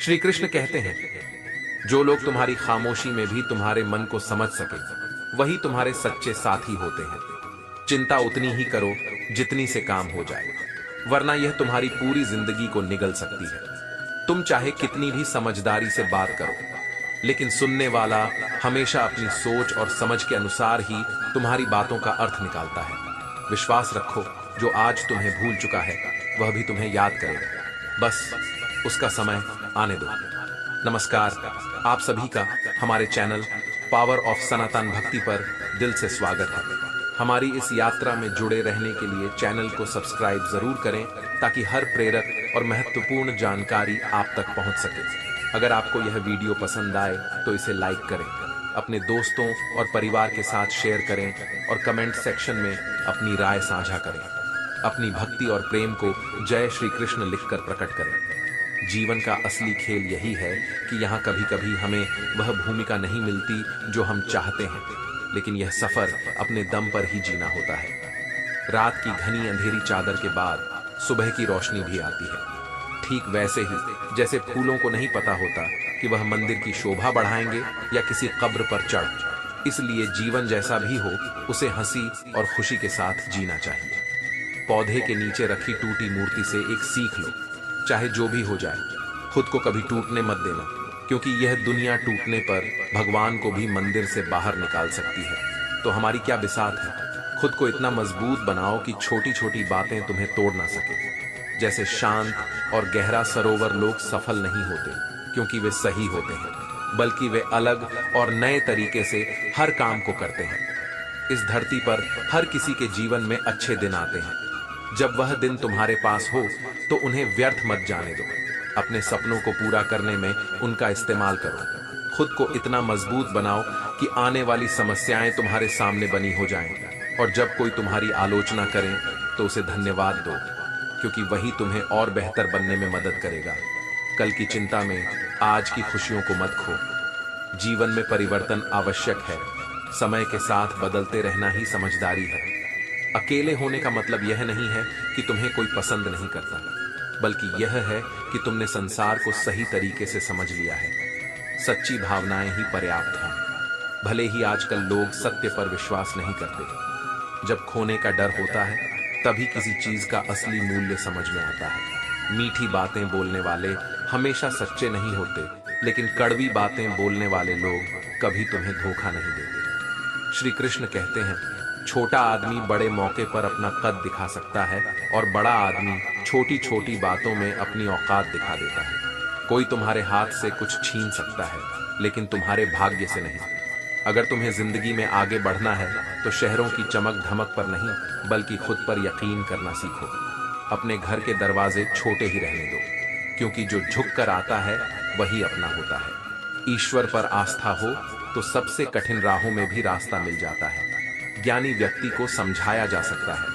श्री कृष्ण कहते हैं, जो लोग तुम्हारी खामोशी में भी तुम्हारे मन को समझ सके, वही तुम्हारे सच्चे साथी होते हैं। चिंता उतनी ही करो जितनी से काम हो जाए, वरना यह तुम्हारी पूरी जिंदगी को निगल सकती है। तुम चाहे कितनी भी समझदारी से बात करो, लेकिन सुनने वाला हमेशा अपनी सोच और समझ के अनुसार ही तुम्हारी बातों का अर्थ निकालता है। विश्वास रखो, जो आज तुम्हें भूल चुका है वह भी तुम्हें याद करेगा, बस उसका समय आने दो। नमस्कार, आप सभी का हमारे चैनल पावर ऑफ सनातन भक्ति पर दिल से स्वागत है। हमारी इस यात्रा में जुड़े रहने के लिए चैनल को सब्सक्राइब जरूर करें, ताकि हर प्रेरक और महत्वपूर्ण जानकारी आप तक पहुंच सके। अगर आपको यह वीडियो पसंद आए तो इसे लाइक करें, अपने दोस्तों और परिवार के साथ शेयर करें और कमेंट सेक्शन में अपनी राय साझा करें। अपनी भक्ति और प्रेम को जय श्री कृष्ण लिखकर प्रकट करें। जीवन का असली खेल यही है कि यहाँ कभी कभी हमें वह भूमिका नहीं मिलती जो हम चाहते हैं, लेकिन यह सफर अपने दम पर ही जीना होता है। रात की घनी अंधेरी चादर के बाद सुबह की रोशनी भी आती है, ठीक वैसे ही जैसे फूलों को नहीं पता होता कि वह मंदिर की शोभा बढ़ाएंगे या किसी कब्र पर चढ़। इसलिए जीवन जैसा भी हो, उसे हंसी और खुशी के साथ जीना चाहिए। पौधे के नीचे रखी टूटी मूर्ति से एक सीख लो, चाहे जो भी हो जाए, खुद को कभी टूटने मत देना, क्योंकि यह दुनिया टूटने पर भगवान को भी मंदिर से बाहर निकाल सकती है। तो हमारी क्या बिसात है, खुद को इतना मजबूत बनाओ कि छोटी छोटी बातें तुम्हें तोड़ ना सके। जैसे शांत और गहरा सरोवर लोग सफल नहीं होते क्योंकि वे सही होते हैं, बल्कि वे अलग और नए तरीके से हर काम को करते हैं। इस धरती पर हर किसी के जीवन में अच्छे दिन आते हैं। जब वह दिन तुम्हारे पास हो तो उन्हें व्यर्थ मत जाने दो। अपने सपनों को पूरा करने में उनका इस्तेमाल करो। खुद को इतना मजबूत बनाओ कि आने वाली समस्याएं तुम्हारे सामने बनी हो जाएं, और जब कोई तुम्हारी आलोचना करे तो उसे धन्यवाद दो, क्योंकि वही तुम्हें और बेहतर बनने में मदद करेगा। कल की चिंता में आज की खुशियों को मत खो। जीवन में परिवर्तन आवश्यक है, समय के साथ बदलते रहना ही समझदारी है। अकेले होने का मतलब यह नहीं है कि तुम्हें कोई पसंद नहीं करता, बल्कि यह है कि तुमने संसार को सही तरीके से समझ लिया है। सच्ची भावनाएं ही पर्याप्त हैं। भले ही आजकल लोग सत्य पर विश्वास नहीं करते। जब खोने का डर होता है तभी किसी चीज का असली मूल्य समझ में आता है। मीठी बातें बोलने वाले हमेशा सच्चे नहीं होते, लेकिन कड़वी बातें बोलने वाले लोग कभी तुम्हें धोखा नहीं देते। श्री कृष्ण कहते हैं, छोटा आदमी बड़े मौके पर अपना कद दिखा सकता है, और बड़ा आदमी छोटी छोटी बातों में अपनी औकात दिखा देता है। कोई तुम्हारे हाथ से कुछ छीन सकता है, लेकिन तुम्हारे भाग्य से नहीं। अगर तुम्हें जिंदगी में आगे बढ़ना है तो शहरों की चमक धमक पर नहीं, बल्कि खुद पर यकीन करना सीखो। अपने घर के दरवाजे छोटे ही रहने दो, क्योंकि जो झुक कर आता है वही अपना होता है। ईश्वर पर आस्था हो तो सबसे कठिन राहों में भी रास्ता मिल जाता है। ज्ञानी व्यक्ति को समझाया जा सकता है,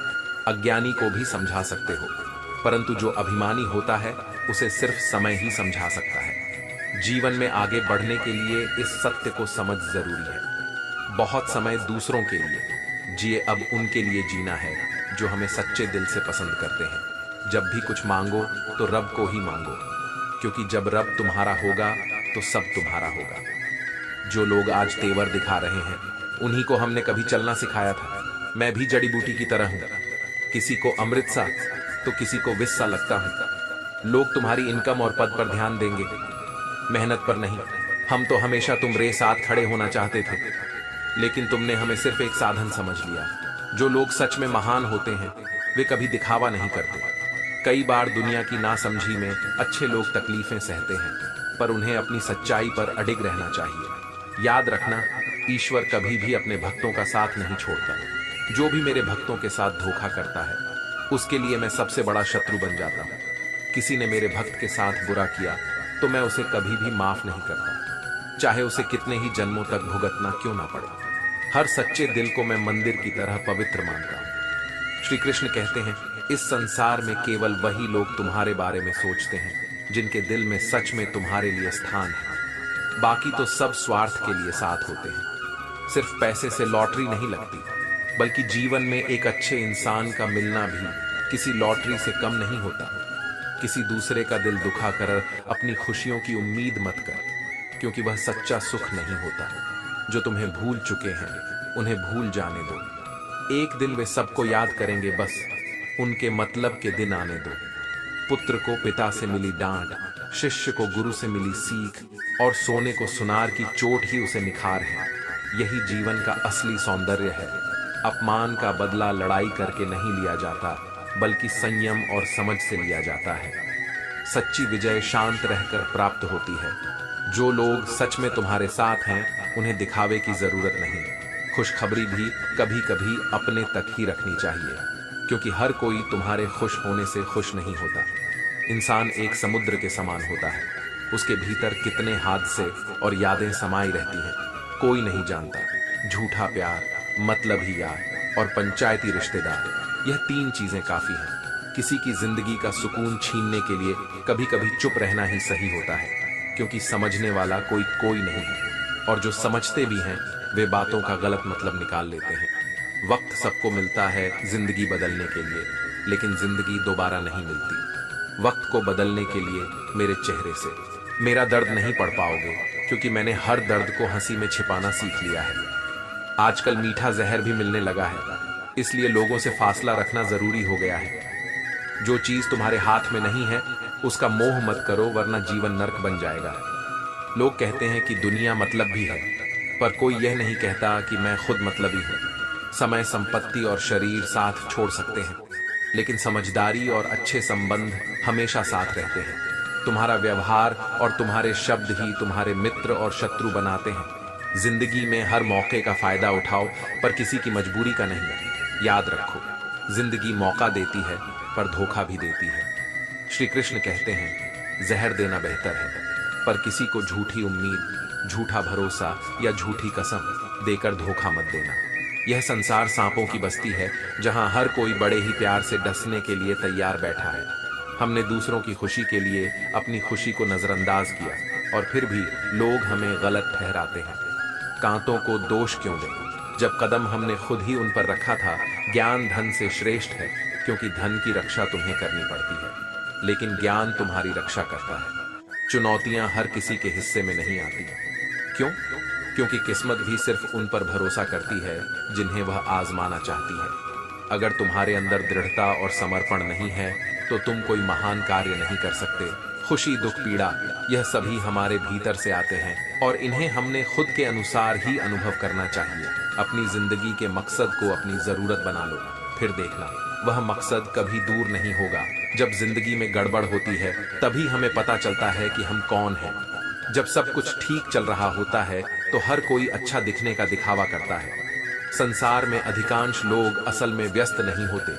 अज्ञानी को भी समझा सकते हो, परंतु जो अभिमानी होता है उसे सिर्फ समय ही समझा सकता है। जीवन में आगे बढ़ने के लिए इस सत्य को समझ जरूरी है। बहुत समय दूसरों के लिए जिए, अब उनके लिए जीना है जो हमें सच्चे दिल से पसंद करते हैं। जब भी कुछ मांगो तो रब को ही मांगो, क्योंकि जब रब तुम्हारा होगा तो सब तुम्हारा होगा। जो लोग आज तेवर दिखा रहे हैं, उन्हीं को हमने कभी चलना सिखाया था। मैं भी जड़ी बूटी की तरह हूं, किसी को अमृत सा तो किसी को विष सा लगता हूं। लोग तुम्हारी इनकम और पद पर ध्यान देंगे, मेहनत पर नहीं। हम तो हमेशा तुम्हारे साथ खड़े होना चाहते थे, लेकिन तुमने हमें सिर्फ एक साधन समझ लिया। जो लोग सच में महान होते हैं वे कभी दिखावा नहीं करते। कई बार दुनिया की नासमझी में अच्छे लोग तकलीफें सहते हैं, पर उन्हें अपनी सच्चाई पर अडिग रहना चाहिए। याद रखना, ईश्वर कभी भी अपने भक्तों का साथ नहीं छोड़ता। जो भी मेरे भक्तों के साथ धोखा करता है, उसके लिए मैं सबसे बड़ा शत्रु बन जाता हूँ। किसी ने मेरे भक्त के साथ बुरा किया तो मैं उसे कभी भी माफ नहीं करता, चाहे उसे कितने ही जन्मों तक भुगतना क्यों ना पड़े। हर सच्चे दिल को मैं मंदिर की तरह पवित्र मानता हूँ। श्री कृष्ण कहते हैं, इस संसार में केवल वही लोग तुम्हारे बारे में सोचते हैं जिनके दिल में सच में तुम्हारे लिए स्थान है। बाकी तो सब स्वार्थ के लिए साथ होते हैं। सिर्फ पैसे से लॉटरी नहीं लगती, बल्कि जीवन में एक अच्छे इंसान का मिलना भी किसी लॉटरी से कम नहीं होता। किसी दूसरे का दिल दुखा कर अपनी खुशियों की उम्मीद मत कर, क्योंकि वह सच्चा सुख नहीं होता। जो तुम्हें भूल चुके हैं उन्हें भूल जाने दो। एक दिन वे सबको याद करेंगे, बस उनके मतलब के दिन आने दो। पुत्र को पिता से मिली डांट, शिष्य को गुरु से मिली सीख, और सोने को सुनार की चोट ही उसे निखार है। यही जीवन का असली सौंदर्य है। अपमान का बदला लड़ाई करके नहीं लिया जाता, बल्कि संयम और समझ से लिया जाता है। सच्ची विजय शांत रहकर प्राप्त होती है। जो लोग सच में तुम्हारे साथ हैं उन्हें दिखावे की जरूरत नहीं। खुशखबरी भी कभी कभी अपने तक ही रखनी चाहिए, क्योंकि हर कोई तुम्हारे खुश होने से खुश नहीं होता। इंसान एक समुद्र के समान होता है। उसके भीतर कितने हादसे और यादें समाई रहती हैं, कोई नहीं जानता। झूठा प्यार, मतलबी यार और पंचायती रिश्तेदार, यह तीन चीजें काफी हैं। किसी की जिंदगी का सुकून छीनने के लिए कभी कभी चुप रहना ही सही होता है, क्योंकि समझने वाला कोई नहीं है, और जो समझते भी हैं वे बातों का गलत मतलब निकाल लेते हैं। वक्त सबको मिलता है जिंदगी बदलने के लिए, लेकिन जिंदगी दोबारा नहीं मिलती। वक्त को बदलने के लिए मेरे चेहरे से मेरा दर्द नहीं पढ़ पाओगे, क्योंकि मैंने हर दर्द को हंसी में छिपाना सीख लिया है। आजकल मीठा जहर भी मिलने लगा है, इसलिए लोगों से फासला रखना जरूरी हो गया है। जो चीज तुम्हारे हाथ में नहीं है उसका मोह मत करो, वरना जीवन नर्क बन जाएगा। लोग कहते हैं कि दुनिया मतलब भी है, पर कोई यह नहीं कहता कि मैं खुद मतलबी हूं। समय, संपत्ति और शरीर साथ छोड़ सकते हैं, लेकिन समझदारी और अच्छे संबंध हमेशा साथ रहते हैं। तुम्हारा व्यवहार और तुम्हारे शब्द ही तुम्हारे मित्र और शत्रु बनाते हैं। जिंदगी में हर मौके का फायदा उठाओ, पर किसी की मजबूरी का नहीं। याद रखो, जिंदगी मौका देती है पर धोखा भी देती है। श्री कृष्ण कहते हैं, जहर देना बेहतर है, पर किसी को झूठी उम्मीद, झूठा भरोसा या झूठी कसम देकर धोखा मत देना। यह संसार सांपों की बस्ती है, जहां हर कोई बड़े ही प्यार से डसने के लिए तैयार बैठा है। हमने दूसरों की खुशी के लिए अपनी खुशी को नजरअंदाज किया, और फिर भी लोग हमें गलत ठहराते हैं। कांटों को दोष क्यों दें, जब कदम हमने खुद ही उन पर रखा था। ज्ञान धन से श्रेष्ठ है, क्योंकि धन की रक्षा तुम्हें करनी पड़ती है, लेकिन ज्ञान तुम्हारी रक्षा करता है। चुनौतियां हर किसी के हिस्से में नहीं आती। क्यों? क्योंकि किस्मत भी सिर्फ उन पर भरोसा करती है जिन्हें वह आजमाना चाहती है। अगर तुम्हारे अंदर दृढ़ता और समर्पण नहीं है तो तुम कोई महान कार्य नहीं कर सकते। खुशी, दुख, पीड़ा, यह सभी हमारे भीतर से आते हैं, और इन्हें हमने खुद के अनुसार ही अनुभव करना चाहिए। अपनी जिंदगी के मकसद को अपनी जरूरत बना लो, फिर देखना वह मकसद कभी दूर नहीं होगा। जब जिंदगी में गड़बड़ होती है तभी हमें पता चलता है कि हम कौन हैं। जब सब कुछ ठीक चल रहा होता है तो हर कोई अच्छा दिखने का दिखावा करता है। संसार में अधिकांश लोग असल में व्यस्त नहीं होते,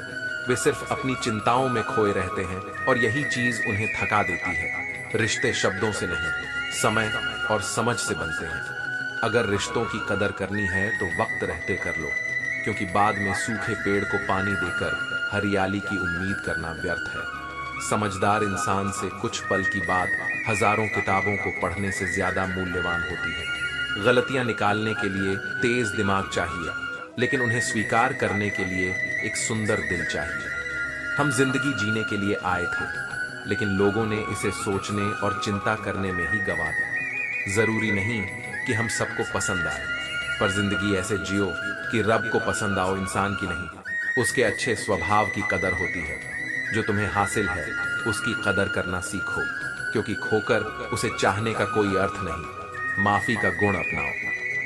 वे सिर्फ अपनी चिंताओं में खोए रहते हैं, और यही चीज उन्हें थका देती है। रिश्ते शब्दों से नहीं, समय और समझ से बनते हैं। अगर रिश्तों की कदर करनी है तो वक्त रहते कर लो, क्योंकि बाद में सूखे पेड़ को पानी देकर हरियाली की उम्मीद करना व्यर्थ है। समझदार इंसान से कुछ पल की बात हजारों किताबों को पढ़ने से ज्यादा मूल्यवान होती है। गलतियां निकालने के लिए तेज दिमाग चाहिए, लेकिन उन्हें स्वीकार करने के लिए एक सुंदर दिल चाहिए। हम जिंदगी जीने के लिए आए थे, लेकिन लोगों ने इसे सोचने और चिंता करने में ही गंवा दिया। जरूरी नहीं कि हम सबको पसंद आए, पर जिंदगी ऐसे जियो कि रब को पसंद आओ, इंसान की नहीं। उसके अच्छे स्वभाव की कदर होती है। जो तुम्हें हासिल है उसकी कदर करना सीखो, क्योंकि खोकर उसे चाहने का कोई अर्थ नहीं। माफी का गुण अपनाओ,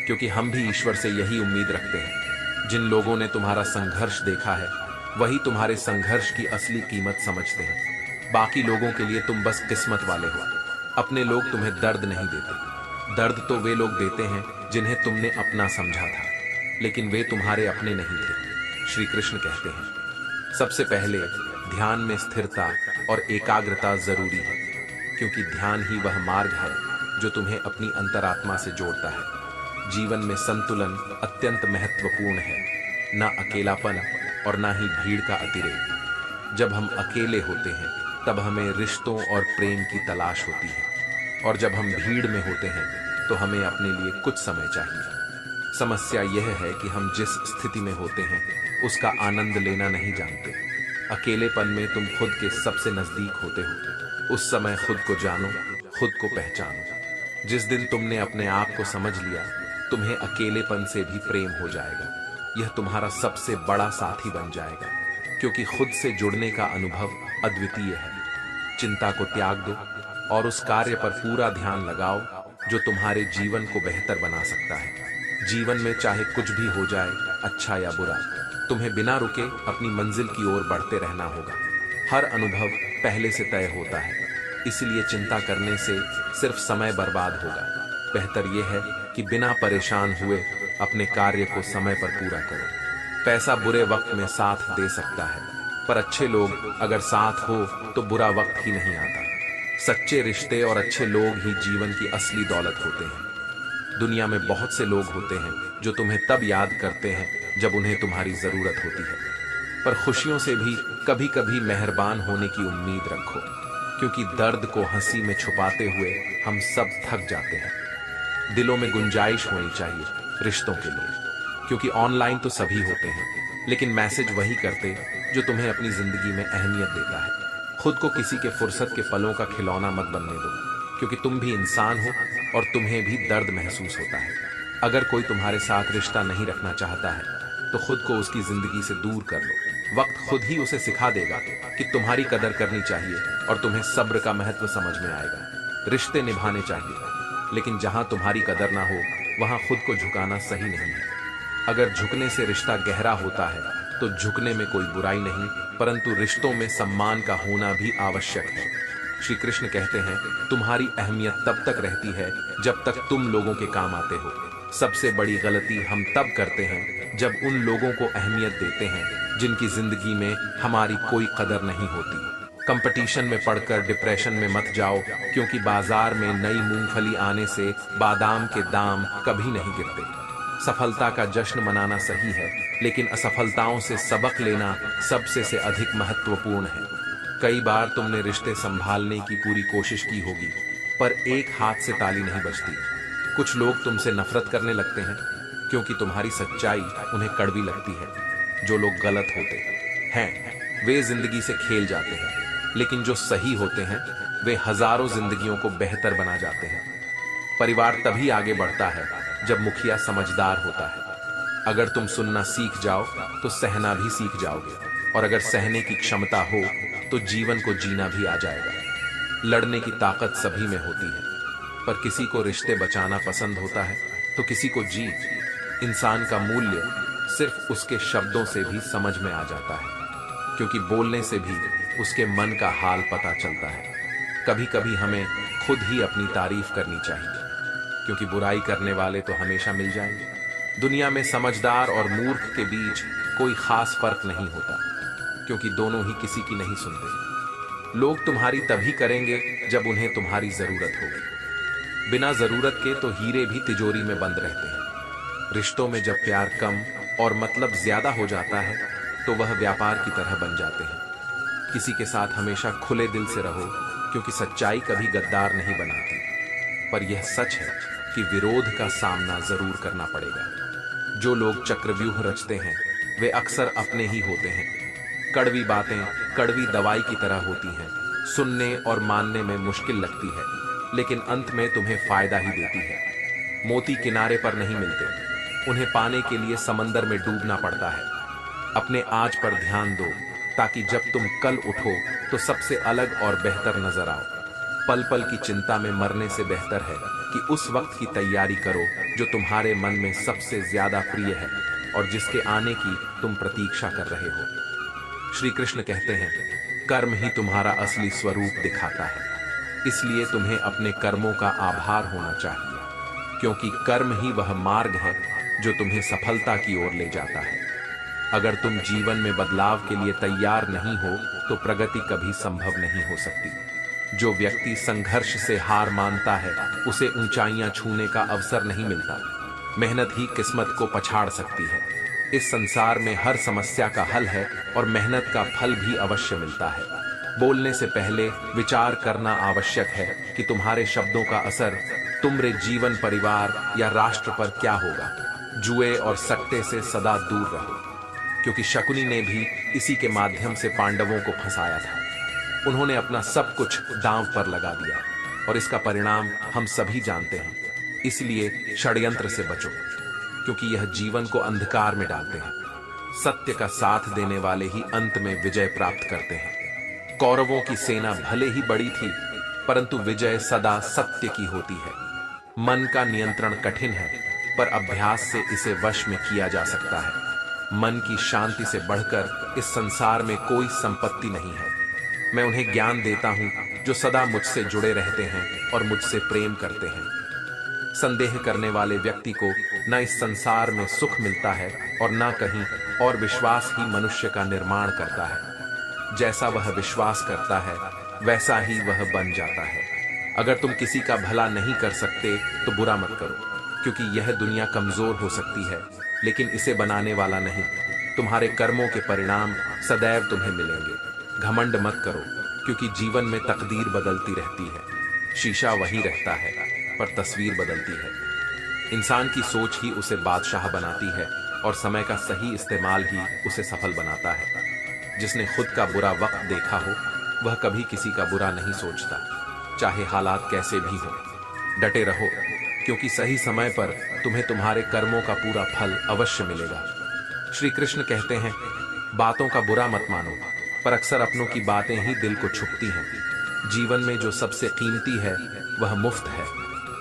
क्योंकि हम भी ईश्वर से यही उम्मीद रखते हैं। जिन लोगों ने तुम्हारा संघर्ष देखा है वही तुम्हारे संघर्ष की असली कीमत समझते हैं। बाकी लोगों के लिए तुम बस किस्मत वाले हो। अपने लोग तुम्हें दर्द नहीं देते। दर्द तो वे लोग देते हैं जिन्हें तुमने अपना समझा था, लेकिन वे तुम्हारे अपने नहीं थे। श्री कृष्ण कहते हैं, सबसे पहले ध्यान में स्थिरता और एकाग्रता जरूरी है, क्योंकि ध्यान ही वह मार्ग है जो तुम्हें अपनी अंतरात्मा से जोड़ता है। जीवन में संतुलन अत्यंत महत्वपूर्ण है, ना अकेलापन और ना ही भीड़ का अतिरेक। जब हम अकेले होते हैं तब हमें रिश्तों और प्रेम की तलाश होती है, और जब हम भीड़ में होते हैं तो हमें अपने लिए कुछ समय चाहिए। समस्या यह है कि हम जिस स्थिति में होते हैं उसका आनंद लेना नहीं जानते। अकेलेपन में तुम खुद के सबसे नजदीक होते हो। उस समय खुद को जानो, खुद को पहचानो। जिस दिन तुमने अपने आप को समझ लिया, तुम्हें अकेलेपन से भी प्रेम हो जाएगा। यह तुम्हारा सबसे बड़ा साथी बन जाएगा, क्योंकि खुद से जुड़ने का अनुभव अद्वितीय है। चिंता को त्याग दो और उस कार्य पर पूरा ध्यान लगाओ जो तुम्हारे जीवन को बेहतर बना सकता है। जीवन में चाहे कुछ भी हो जाए, अच्छा या बुरा, तुम्हें बिना रुके अपनी मंजिल की ओर बढ़ते रहना होगा। हर अनुभव पहले से तय होता है, इसलिए चिंता करने से सिर्फ समय बर्बाद होगा। बेहतर यह है कि बिना परेशान हुए अपने कार्य को समय पर पूरा करो। पैसा बुरे वक्त में साथ दे सकता है, पर अच्छे लोग अगर साथ हो तो बुरा वक्त ही नहीं आता। सच्चे रिश्ते और अच्छे लोग ही जीवन की असली दौलत होते हैं। दुनिया में बहुत से लोग होते हैं जो तुम्हें तब याद करते हैं जब उन्हें तुम्हारी जरूरत होती है, पर खुशियों से भी कभी कभी मेहरबान होने की उम्मीद रखो, क्योंकि दर्द को हंसी में छुपाते हुए हम सब थक जाते हैं। दिलों में गुंजाइश होनी चाहिए रिश्तों के लिए, क्योंकि ऑनलाइन तो सभी होते हैं, लेकिन मैसेज वही करते जो तुम्हें अपनी जिंदगी में अहमियत देता है। खुद को किसी के फुर्सत के पलों का खिलौना मत बनने दो, क्योंकि तुम भी इंसान हो और तुम्हें भी दर्द महसूस होता है। अगर कोई तुम्हारे साथ रिश्ता नहीं रखना चाहता है तो खुद को उसकी जिंदगी से दूर कर लो। वक्त खुद ही उसे सिखा देगा कि तुम्हारी कदर करनी चाहिए और तुम्हें सब्र का महत्व समझ में आएगा। रिश्ते निभाने चाहिए, लेकिन जहां तुम्हारी कदर ना हो वहां खुद को झुकाना सही नहीं है। अगर झुकने से रिश्ता गहरा होता है तो झुकने में कोई बुराई नहीं, परंतु रिश्तों में सम्मान का होना भी आवश्यक है। श्री कृष्ण कहते हैं, तुम्हारी अहमियत तब तक रहती है जब तक तुम लोगों के काम आते हो। सबसे बड़ी गलती हम तब करते हैं जब उन लोगों को अहमियत देते हैं जिनकी जिंदगी में हमारी कोई कदर नहीं होती। कंपटीशन में पड़कर डिप्रेशन में मत जाओ, क्योंकि बाजार में नई मूंगफली आने से बादाम के दाम कभी नहीं गिरते। सफलता का जश्न मनाना सही है, लेकिन असफलताओं से सबक लेना सबसे से अधिक महत्वपूर्ण है। कई बार तुमने रिश्ते संभालने की पूरी कोशिश की होगी, पर एक हाथ से ताली नहीं बजती। कुछ लोग तुमसे नफरत करने लगते हैं क्योंकि तुम्हारी सच्चाई उन्हें कड़वी लगती है। जो लोग गलत होते हैं वे जिंदगी से खेल जाते हैं, लेकिन जो सही होते हैं वे हजारों जिंदगियों को बेहतर बना जाते हैं। परिवार तभी आगे बढ़ता है जब मुखिया समझदार होता है। अगर तुम सुनना सीख जाओ तो सहना भी सीख जाओगे, और अगर सहने की क्षमता हो तो जीवन को जीना भी आ जाएगा। लड़ने की ताकत सभी में होती है, पर किसी को रिश्ते बचाना पसंद होता है तो किसी को जीत। इंसान का मूल्य सिर्फ उसके शब्दों से भी समझ में आ जाता है, क्योंकि बोलने से भी उसके मन का हाल पता चलता है। कभी कभी हमें खुद ही अपनी तारीफ करनी चाहिए, क्योंकि बुराई करने वाले तो हमेशा मिल जाएंगे। दुनिया में समझदार और मूर्ख के बीच कोई खास फर्क नहीं होता, क्योंकि दोनों ही किसी की नहीं सुनते। लोग तुम्हारी तभी करेंगे जब उन्हें तुम्हारी जरूरत होगी। बिना जरूरत के तो हीरे भी तिजोरी में बंद रहते हैं। रिश्तों में जब प्यार कम और मतलब ज्यादा हो जाता है तो वह व्यापार की तरह बन जाते हैं। किसी के साथ हमेशा खुले दिल से रहो, क्योंकि सच्चाई कभी गद्दार नहीं बनाती। पर यह सच है कि विरोध का सामना जरूर करना पड़ेगा। जो लोग चक्रव्यूह रचते हैं वे अक्सर अपने ही होते हैं। कड़वी बातें कड़वी दवाई की तरह होती हैं, सुनने और मानने में मुश्किल लगती है, लेकिन अंत में तुम्हें फायदा ही देती है। मोती किनारे पर नहीं मिलते, उन्हें पाने के लिए समंदर में डूबना पड़ता है। अपने आज पर ध्यान दो, ताकि जब तुम कल उठो तो सबसे अलग और बेहतर नजर आओ। पल पल की चिंता में मरने से बेहतर है कि उस वक्त की तैयारी करो जो तुम्हारे मन में सबसे ज्यादा प्रिय है और जिसके आने की तुम प्रतीक्षा कर रहे हो। श्री कृष्ण कहते हैं, कर्म ही तुम्हारा असली स्वरूप दिखाता है, इसलिए तुम्हें अपने कर्मों का आभार होना चाहिए, क्योंकि कर्म ही वह मार्ग है जो तुम्हें सफलता की ओर ले जाता है। अगर तुम जीवन में बदलाव के लिए तैयार नहीं हो तो प्रगति कभी संभव नहीं हो सकती। जो व्यक्ति संघर्ष से हार मानता है उसे ऊंचाइयां छूने का अवसर नहीं मिलता। मेहनत ही किस्मत को पछाड़ सकती है। इस संसार में हर समस्या का हल है और मेहनत का फल भी अवश्य मिलता है। बोलने से पहले विचार करना आवश्यक है कि तुम्हारे शब्दों का असर तुम्हारे जीवन, परिवार या राष्ट्र पर क्या होगा। जुए और सट्टे से सदा दूर रहो। क्योंकि शकुनी ने भी इसी के माध्यम से पांडवों को फंसाया था। उन्होंने अपना सब कुछ दांव पर लगा दिया और इसका परिणाम हम सभी जानते हैं। इसलिए षड्यंत्र से बचो, क्योंकि यह जीवन को अंधकार में डालते हैं। सत्य का साथ देने वाले ही अंत में विजय प्राप्त करते हैं। कौरवों की सेना भले ही बड़ी थी, परंतु विजय सदा सत्य की होती है। मन का नियंत्रण कठिन है, पर अभ्यास से इसे वश में किया जा सकता है। मन की शांति से बढ़कर इस संसार में कोई संपत्ति नहीं है। मैं उन्हें ज्ञान देता हूं जो सदा मुझसे जुड़े रहते हैं और मुझसे प्रेम करते हैं। संदेह करने वाले व्यक्ति को न इस संसार में सुख मिलता है और न कहीं, और विश्वास ही मनुष्य का निर्माण करता है। जैसा वह विश्वास करता है वैसा ही वह बन जाता है। अगर तुम किसी का भला नहीं कर सकते तो बुरा मत करो, क्योंकि यह दुनिया कमजोर हो सकती है, लेकिन इसे बनाने वाला नहीं। तुम्हारे कर्मों के परिणाम सदैव तुम्हें मिलेंगे। घमंड मत करो, क्योंकि जीवन में तकदीर बदलती रहती है। शीशा वही रहता है, पर तस्वीर बदलती है। इंसान की सोच ही उसे बादशाह बनाती है और समय का सही इस्तेमाल ही उसे सफल बनाता है। जिसने खुद का बुरा वक्त देखा हो वह कभी किसी का बुरा नहीं सोचता, चाहे हालात कैसे भी हो। डटे रहो, क्योंकि सही समय पर तुम्हें तुम्हारे कर्मों का पूरा फल अवश्य मिलेगा। श्री कृष्ण कहते हैं, बातों का बुरा मत मानो, पर अक्सर अपनों की बातें ही दिल को छुपती हैं। जीवन में जो सबसे कीमती है वह मुफ्त है।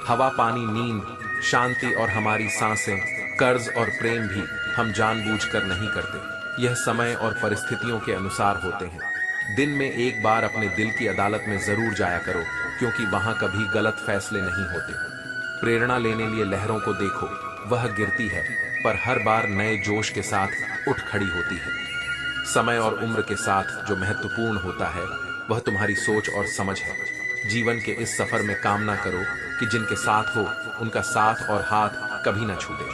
हवा, पानी, नींद, शांति और हमारी सांसें, कर्ज और प्रेम भी हम जानबूझकर नहीं करते। यह समय और परिस्थितियों के अनुसार होते हैं। दिन में एक बार अपने दिल की अदालत में जरूर जाया करो, क्योंकि वहां कभी गलत फैसले नहीं होते। प्रेरणा लेने लिए लहरों को देखो, वह गिरती है पर हर बार नए जोश के साथ उठ खड़ी होती है। समय और उम्र के साथ जो महत्वपूर्ण होता है वह तुम्हारी सोच और समझ है। जीवन के इस सफर में कामना करो कि जिनके साथ हो उनका साथ और हाथ कभी ना छूटे।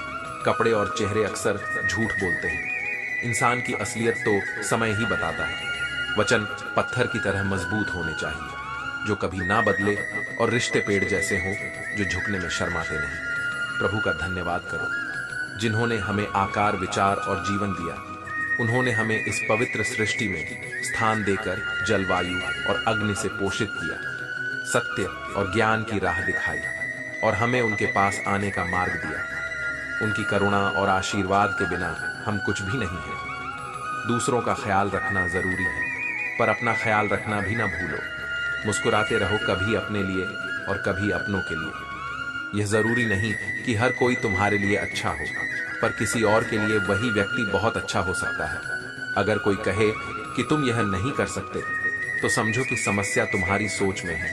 कपड़े और चेहरे अक्सर झूठ बोलते हैं, इंसान की असलियत तो समय ही बताता है। वचन पत्थर की तरह मजबूत होने चाहिए, जो कभी ना बदले, और रिश्ते पेड़ जैसे हों जो झुकने में शर्माते नहीं। प्रभु का धन्यवाद करो, जिन्होंने हमें आकार, विचार और जीवन दिया। उन्होंने हमें इस पवित्र सृष्टि में स्थान देकर जलवायु और अग्नि से पोषित किया, सत्य और ज्ञान की राह दिखाई और हमें उनके पास आने का मार्ग दिया। उनकी करुणा और आशीर्वाद के बिना हम कुछ भी नहीं हैं। दूसरों का ख्याल रखना जरूरी है, पर अपना ख्याल रखना भी ना भूलो। मुस्कुराते रहो, कभी अपने लिए और कभी अपनों के लिए। यह जरूरी नहीं कि हर कोई तुम्हारे लिए अच्छा हो, पर किसी और के लिए वही व्यक्ति बहुत अच्छा हो सकता है। अगर कोई कहे कि तुम यह नहीं कर सकते, तो समझो कि समस्या तुम्हारी सोच में है,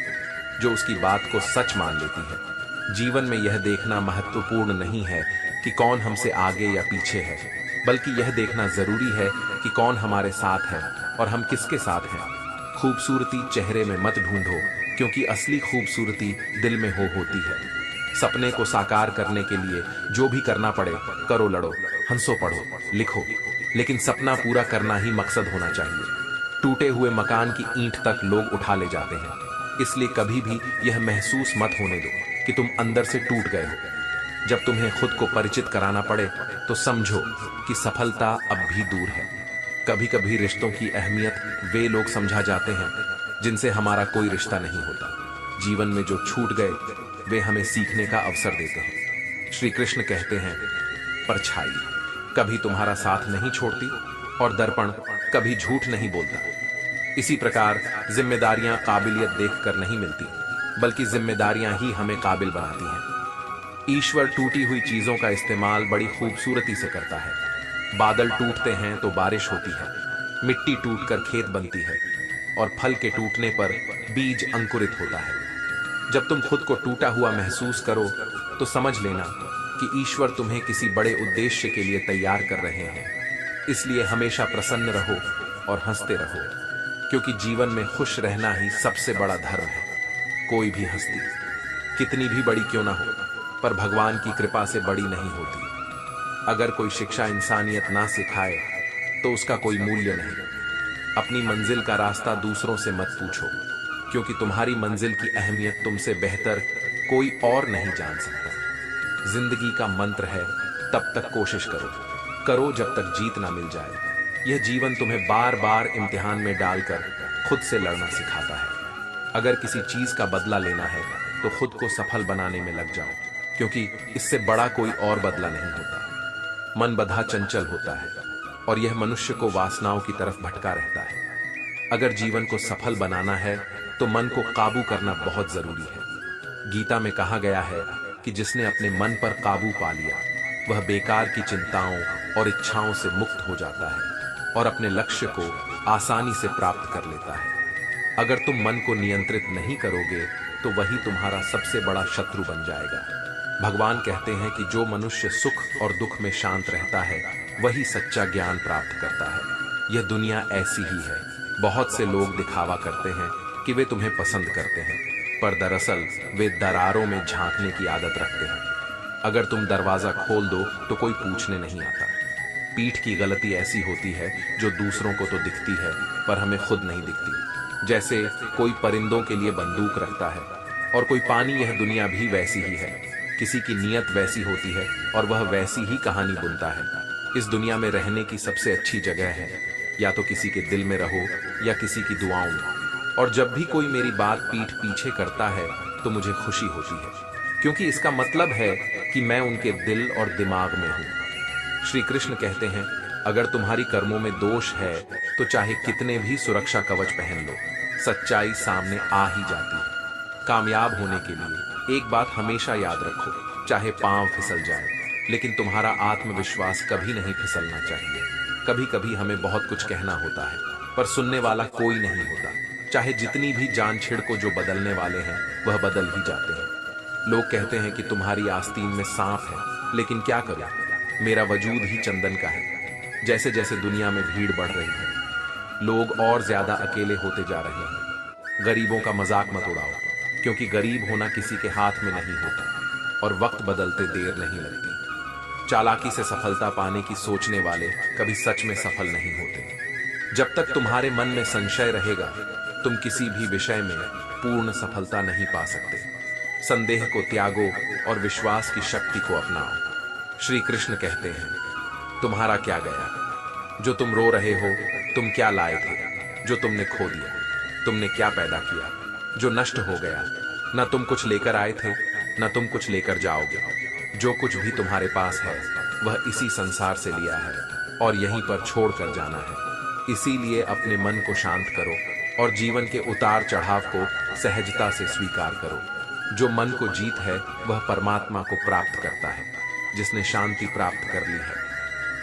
जो उसकी बात को सच मान लेती है। जीवन में यह देखना महत्वपूर्ण नहीं है कि कौन हमसे आगे या पीछे है, बल्कि यह देखना जरूरी है कि कौन हमारे साथ है और हम किसके साथ हैं। खूबसूरती चेहरे में मत ढूंढो, क्योंकि असली खूबसूरती दिल में होती है। सपने को साकार करने के लिए जो भी करना पड़े करो, लड़ो, हंसो, पढ़ो, लिखो, लेकिन सपना पूरा करना ही मकसद होना चाहिए। टूटे हुए मकान की ईंट तक लोग उठा ले जाते हैं, इसलिए कभी भी यह महसूस मत होने दो कि तुम अंदर से टूट गए हो। जब तुम्हें खुद को परिचित कराना पड़े तो समझो कि सफलता अब भी दूर है। कभी कभी रिश्तों की अहमियत वे लोग समझा जाते हैं जिनसे हमारा कोई रिश्ता नहीं होता। जीवन में जो छूट गए वे हमें सीखने का अवसर देते हैं। श्री कृष्ण कहते हैं, परछाई कभी तुम्हारा साथ नहीं छोड़ती और दर्पण कभी झूठ नहीं बोलता। इसी प्रकार जिम्मेदारियां काबिलियत देखकर नहीं मिलती, बल्कि जिम्मेदारियां ही हमें काबिल बनाती हैं। ईश्वर टूटी हुई चीजों का इस्तेमाल बड़ी खूबसूरती से करता है। बादल टूटते हैं तो बारिश होती है, मिट्टी टूटकर खेत बनती है और फल के टूटने पर बीज अंकुरित होता है। जब तुम खुद को टूटा हुआ महसूस करो तो समझ लेना कि ईश्वर तुम्हें किसी बड़े उद्देश्य के लिए तैयार कर रहे हैं। इसलिए हमेशा प्रसन्न रहो और हंसते रहो, क्योंकि जीवन में खुश रहना ही सबसे बड़ा धर्म है। कोई भी हस्ती कितनी भी बड़ी क्यों ना हो, पर भगवान की कृपा से बड़ी नहीं होती। अगर कोई शिक्षा इंसानियत ना सिखाए तो उसका कोई मूल्य नहीं। अपनी मंजिल का रास्ता दूसरों से मत पूछो, क्योंकि तुम्हारी मंजिल की अहमियत तुमसे बेहतर कोई और नहीं जान सकता। जिंदगी का मंत्र है, तब तक कोशिश करो करो जब तक जीत ना मिल जाए। यह जीवन तुम्हें बार बार इम्तिहान में डालकर खुद से लड़ना सिखाता है। अगर किसी चीज का बदला लेना है तो खुद को सफल बनाने में लग जाओ, क्योंकि इससे बड़ा कोई और बदला नहीं होता। मन बधा चंचल होता है और यह मनुष्य को वासनाओं की तरफ भटका रहता है। अगर जीवन को सफल बनाना है तो मन को काबू करना बहुत जरूरी है। गीता में कहा गया है कि जिसने अपने मन पर काबू पा लिया वह बेकार की चिंताओं और इच्छाओं से मुक्त हो जाता है और अपने लक्ष्य को आसानी से प्राप्त कर लेता है। अगर तुम मन को नियंत्रित नहीं करोगे तो वही तुम्हारा सबसे बड़ा शत्रु बन जाएगा। भगवान कहते हैं कि जो मनुष्य सुख और दुख में शांत रहता है वही सच्चा ज्ञान प्राप्त करता है। यह दुनिया ऐसी ही है। बहुत से लोग दिखावा करते हैं कि वे तुम्हें पसंद करते हैं, पर दरअसल वे दरारों में झांकने की आदत रखते हैं। अगर तुम दरवाजा खोल दो तो कोई पूछने नहीं आता। पीठ की गलती ऐसी होती है जो दूसरों को तो दिखती है पर हमें खुद नहीं दिखती। जैसे कोई परिंदों के लिए बंदूक रखता है और कोई पानी, यह दुनिया भी वैसी ही है। किसी की नीयत वैसी होती है और वह वैसी ही कहानी बुनता है। इस दुनिया में रहने की सबसे अच्छी जगह है या तो किसी के दिल में रहो या किसी की दुआओं में। और जब भी कोई मेरी बात पीठ पीछे करता है तो मुझे खुशी होती है, क्योंकि इसका मतलब है कि मैं उनके दिल और दिमाग में हूं। श्री कृष्ण कहते हैं, अगर तुम्हारी कर्मों में दोष है तो चाहे कितने भी सुरक्षा कवच पहन लो, सच्चाई सामने आ ही जाती है। कामयाब होने के लिए एक बात हमेशा याद रखो, चाहे पांव फिसल जाए लेकिन तुम्हारा आत्मविश्वास कभी नहीं फिसलना चाहिए। कभी कभी हमें बहुत कुछ कहना होता है पर सुनने वाला कोई नहीं होता। चाहे जितनी भी जान छिड़को, जो बदलने वाले हैं वह बदल ही जाते हैं। लोग कहते हैं कि तुम्हारी आस्तीन में सांप है, लेकिन क्या करूं, मेरा वजूद ही चंदन का है। जैसे जैसे दुनिया में भीड़ बढ़ रही है, लोग और ज्यादा अकेले होते जा रहे हैं। गरीबों का मजाक मत उड़ाओ, क्योंकि गरीब होना किसी के हाथ में नहीं होता और वक्त बदलते देर नहीं लगती। चालाकी से सफलता पाने की सोचने वाले कभी सच में सफल नहीं होते। जब तक तुम्हारे मन में संशय रहेगा तुम किसी भी विषय में पूर्ण सफलता नहीं पा सकते। संदेह को त्यागो और विश्वास की शक्ति को अपनाओ। श्री कृष्ण कहते हैं, तुम्हारा क्या गया, जो तुम रो रहे हो, तुम क्या लाए थे जो तुमने खो दिया, तुमने क्या पैदा किया जो नष्ट हो गया। न तुम कुछ लेकर आए थे न तुम कुछ लेकर जाओगे। जो कुछ भी तुम्हारे पास है वह इसी संसार से लिया है और यहीं पर छोड़ कर जाना है। इसीलिए अपने मन को शांत करो और जीवन के उतार चढ़ाव को सहजता से स्वीकार करो। जो मन को जीत है वह परमात्मा को प्राप्त करता है। जिसने शांति प्राप्त कर ली है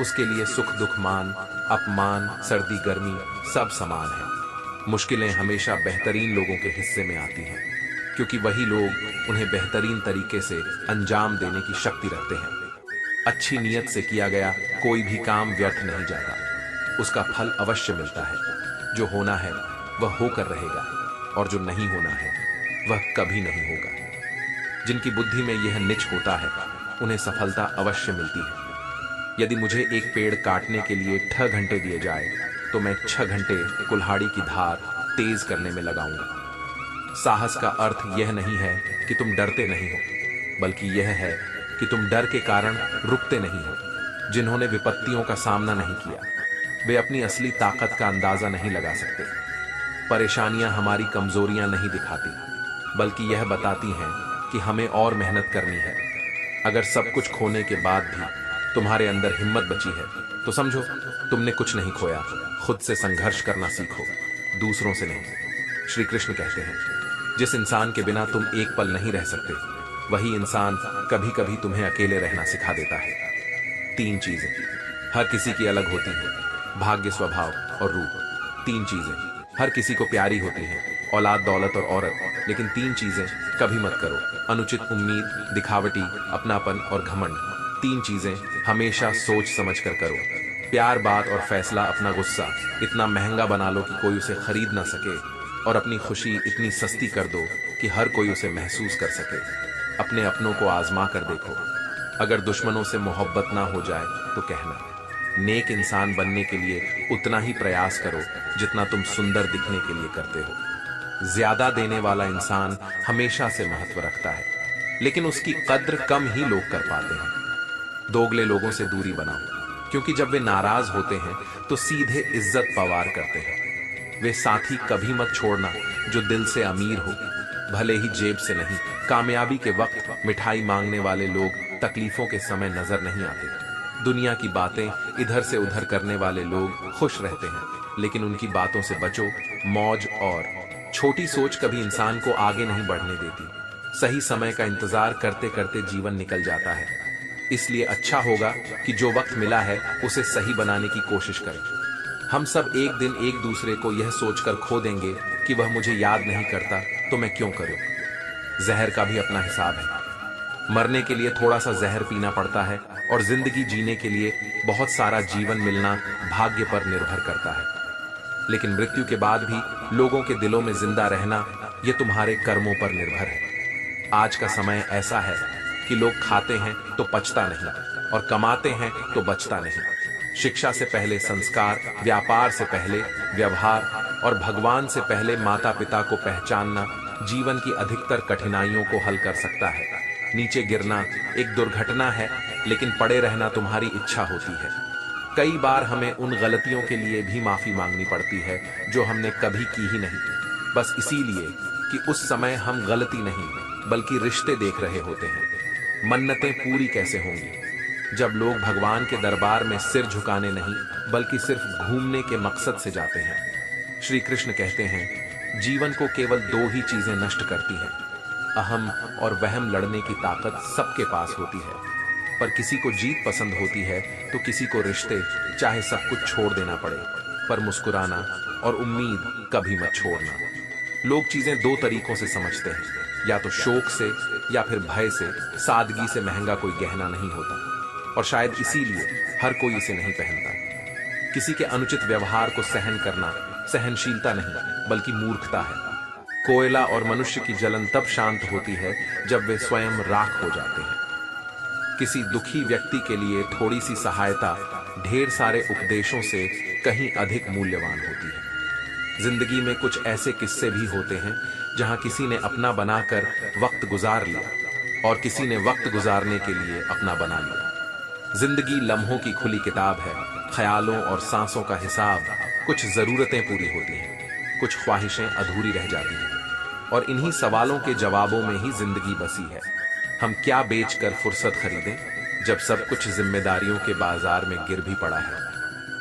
उसके लिए सुख दुख, मान अपमान, सर्दी गर्मी सब समान है। मुश्किलें हमेशा बेहतरीन लोगों के हिस्से में आती हैं, क्योंकि वही लोग उन्हें बेहतरीन तरीके से अंजाम देने की शक्ति रखते हैं। अच्छी नीयत से किया गया कोई भी काम व्यर्थ नहीं जाता, उसका फल अवश्य मिलता है। जो होना है वह होकर रहेगा और जो नहीं होना है वह कभी नहीं होगा। जिनकी बुद्धि में यह निच होता है उन्हें सफलता अवश्य मिलती है। यदि मुझे एक पेड़ काटने के लिए 6 घंटे दिए जाए तो मैं 6 घंटे कुल्हाड़ी की धार तेज करने में लगाऊंगा। साहस का अर्थ यह नहीं है कि तुम डरते नहीं हो, बल्कि यह है कि तुम डर के कारण रुकते नहीं हो। जिन्होंने विपत्तियों का सामना नहीं किया वे अपनी असली ताकत का अंदाजा नहीं लगा सकते। परेशानियां हमारी कमजोरियां नहीं दिखाती, बल्कि यह बताती हैं कि हमें और मेहनत करनी है। अगर सब कुछ खोने के बाद भी तुम्हारे अंदर हिम्मत बची है तो समझो तुमने कुछ नहीं खोया। खुद से संघर्ष करना सीखो, दूसरों से नहीं। श्री कृष्ण कहते हैं, जिस इंसान के बिना तुम एक पल नहीं रह सकते वही इंसान कभी कभी तुम्हें अकेले रहना सिखा देता है। 3 चीजें हर किसी की अलग होती हैं, भाग्य, स्वभाव और रूप। 3 चीजें हर किसी को प्यारी होती हैं, औलाद, दौलत और औरत। लेकिन 3 चीजें कभी मत करो, अनुचित उम्मीद, दिखावटी, अपनापन और घमंड। 3 चीजें हमेशा सोच समझ कर करो। प्यार, बात और फैसला। अपना गुस्सा इतना महंगा बना लो कि कोई उसे खरीद ना सके, और अपनी खुशी इतनी सस्ती कर दो कि हर कोई उसे महसूस कर सके। अपने अपनों को आजमा कर देखो, अगर दुश्मनों से मोहब्बत ना हो जाए तो कहना। नेक इंसान बनने के लिए उतना ही प्रयास करो जितना तुम सुंदर दिखने के लिए करते हो। ज्यादा देने वाला इंसान हमेशा से महत्व रखता है, लेकिन उसकी कद्र कम ही लोग कर पाते हैं। दोगले लोगों से दूरी बनाओ, क्योंकि जब वे नाराज होते हैं तो सीधे इज्जत पवार करते हैं। वे साथी कभी मत छोड़ना जो दिल से अमीर हो, भले ही जेब से नहीं। कामयाबी के वक्त मिठाई मांगने वाले लोग तकलीफों के समय नजर नहीं आते। दुनिया की बातें इधर से उधर करने वाले लोग खुश रहते हैं, लेकिन उनकी बातों से बचो। मौज और छोटी सोच कभी इंसान को आगे नहीं बढ़ने देती। सही समय का इंतजार करते करते जीवन निकल जाता है। इसलिए अच्छा होगा कि जो वक्त मिला है उसे सही बनाने की कोशिश करें। हम सब एक दिन एक दूसरे को यह सोचकर खो देंगे कि वह मुझे याद नहीं करता तो मैं क्यों करूं। जहर का भी अपना हिसाब है। मरने के लिए थोड़ा सा जहर पीना पड़ता है और जिंदगी जीने के लिए बहुत सारा जीवन मिलना भाग्य पर निर्भर करता है। लेकिन मृत्यु के बाद भी लोगों के दिलों में जिंदा रहना यह तुम्हारे कर्मों पर निर्भर है। आज का समय ऐसा है कि लोग खाते हैं तो पचता नहीं और कमाते हैं तो बचता नहीं। शिक्षा से पहले संस्कार, व्यापार से पहले व्यवहार और भगवान से पहले माता पिता को पहचानना जीवन की अधिकतर कठिनाइयों को हल कर सकता है। नीचे गिरना एक दुर्घटना है, लेकिन पड़े रहना तुम्हारी इच्छा होती है। कई बार हमें उन गलतियों के लिए भी माफी मांगनी पड़ती है जो हमने कभी की ही नहीं, बस इसीलिए कि उस समय हम गलती नहीं बल्कि रिश्ते देख रहे होते हैं। मन्नतें पूरी कैसे होंगी जब लोग भगवान के दरबार में सिर झुकाने नहीं बल्कि सिर्फ घूमने के मकसद से जाते हैं। श्री कृष्ण कहते हैं, जीवन को केवल दो ही चीजें नष्ट करती हैं, अहम और वहम। लड़ने की ताकत सबके पास होती है, पर किसी को जीत पसंद होती है तो किसी को रिश्ते, चाहे सब कुछ छोड़ देना पड़े, पर मुस्कुराना और उम्मीद कभी मत छोड़ना। लोग चीजें दो तरीकों से समझते हैं, या तो शौक से या फिर भय से। सादगी से महंगा कोई गहना नहीं होता, और शायद इसीलिए हर कोई इसे नहीं पहनता। किसी के अनुचित व्यवहार को सहन करना सहनशीलता नहीं बल्कि मूर्खता है। कोयला और मनुष्य की जलन तब शांत होती है जब वे स्वयं राख हो जाते हैं। किसी दुखी व्यक्ति के लिए थोड़ी सी सहायता ढेर सारे उपदेशों से कहीं अधिक मूल्यवान होती है। जिंदगी में कुछ ऐसे किस्से भी होते हैं जहां किसी ने अपना बनाकर वक्त गुजार लिया और किसी ने वक्त गुजारने के लिए अपना बना लिया। जिंदगी लम्हों की खुली किताब है, ख्यालों और सांसों का हिसाब। कुछ जरूरतें पूरी होती हैं, कुछ ख्वाहिशें अधूरी रह जाती हैं, और इन्हीं सवालों के जवाबों में ही जिंदगी बसी है। हम क्या बेचकर फुर्सत खरीदें जब सब कुछ जिम्मेदारियों के बाजार में गिर भी पड़ा है।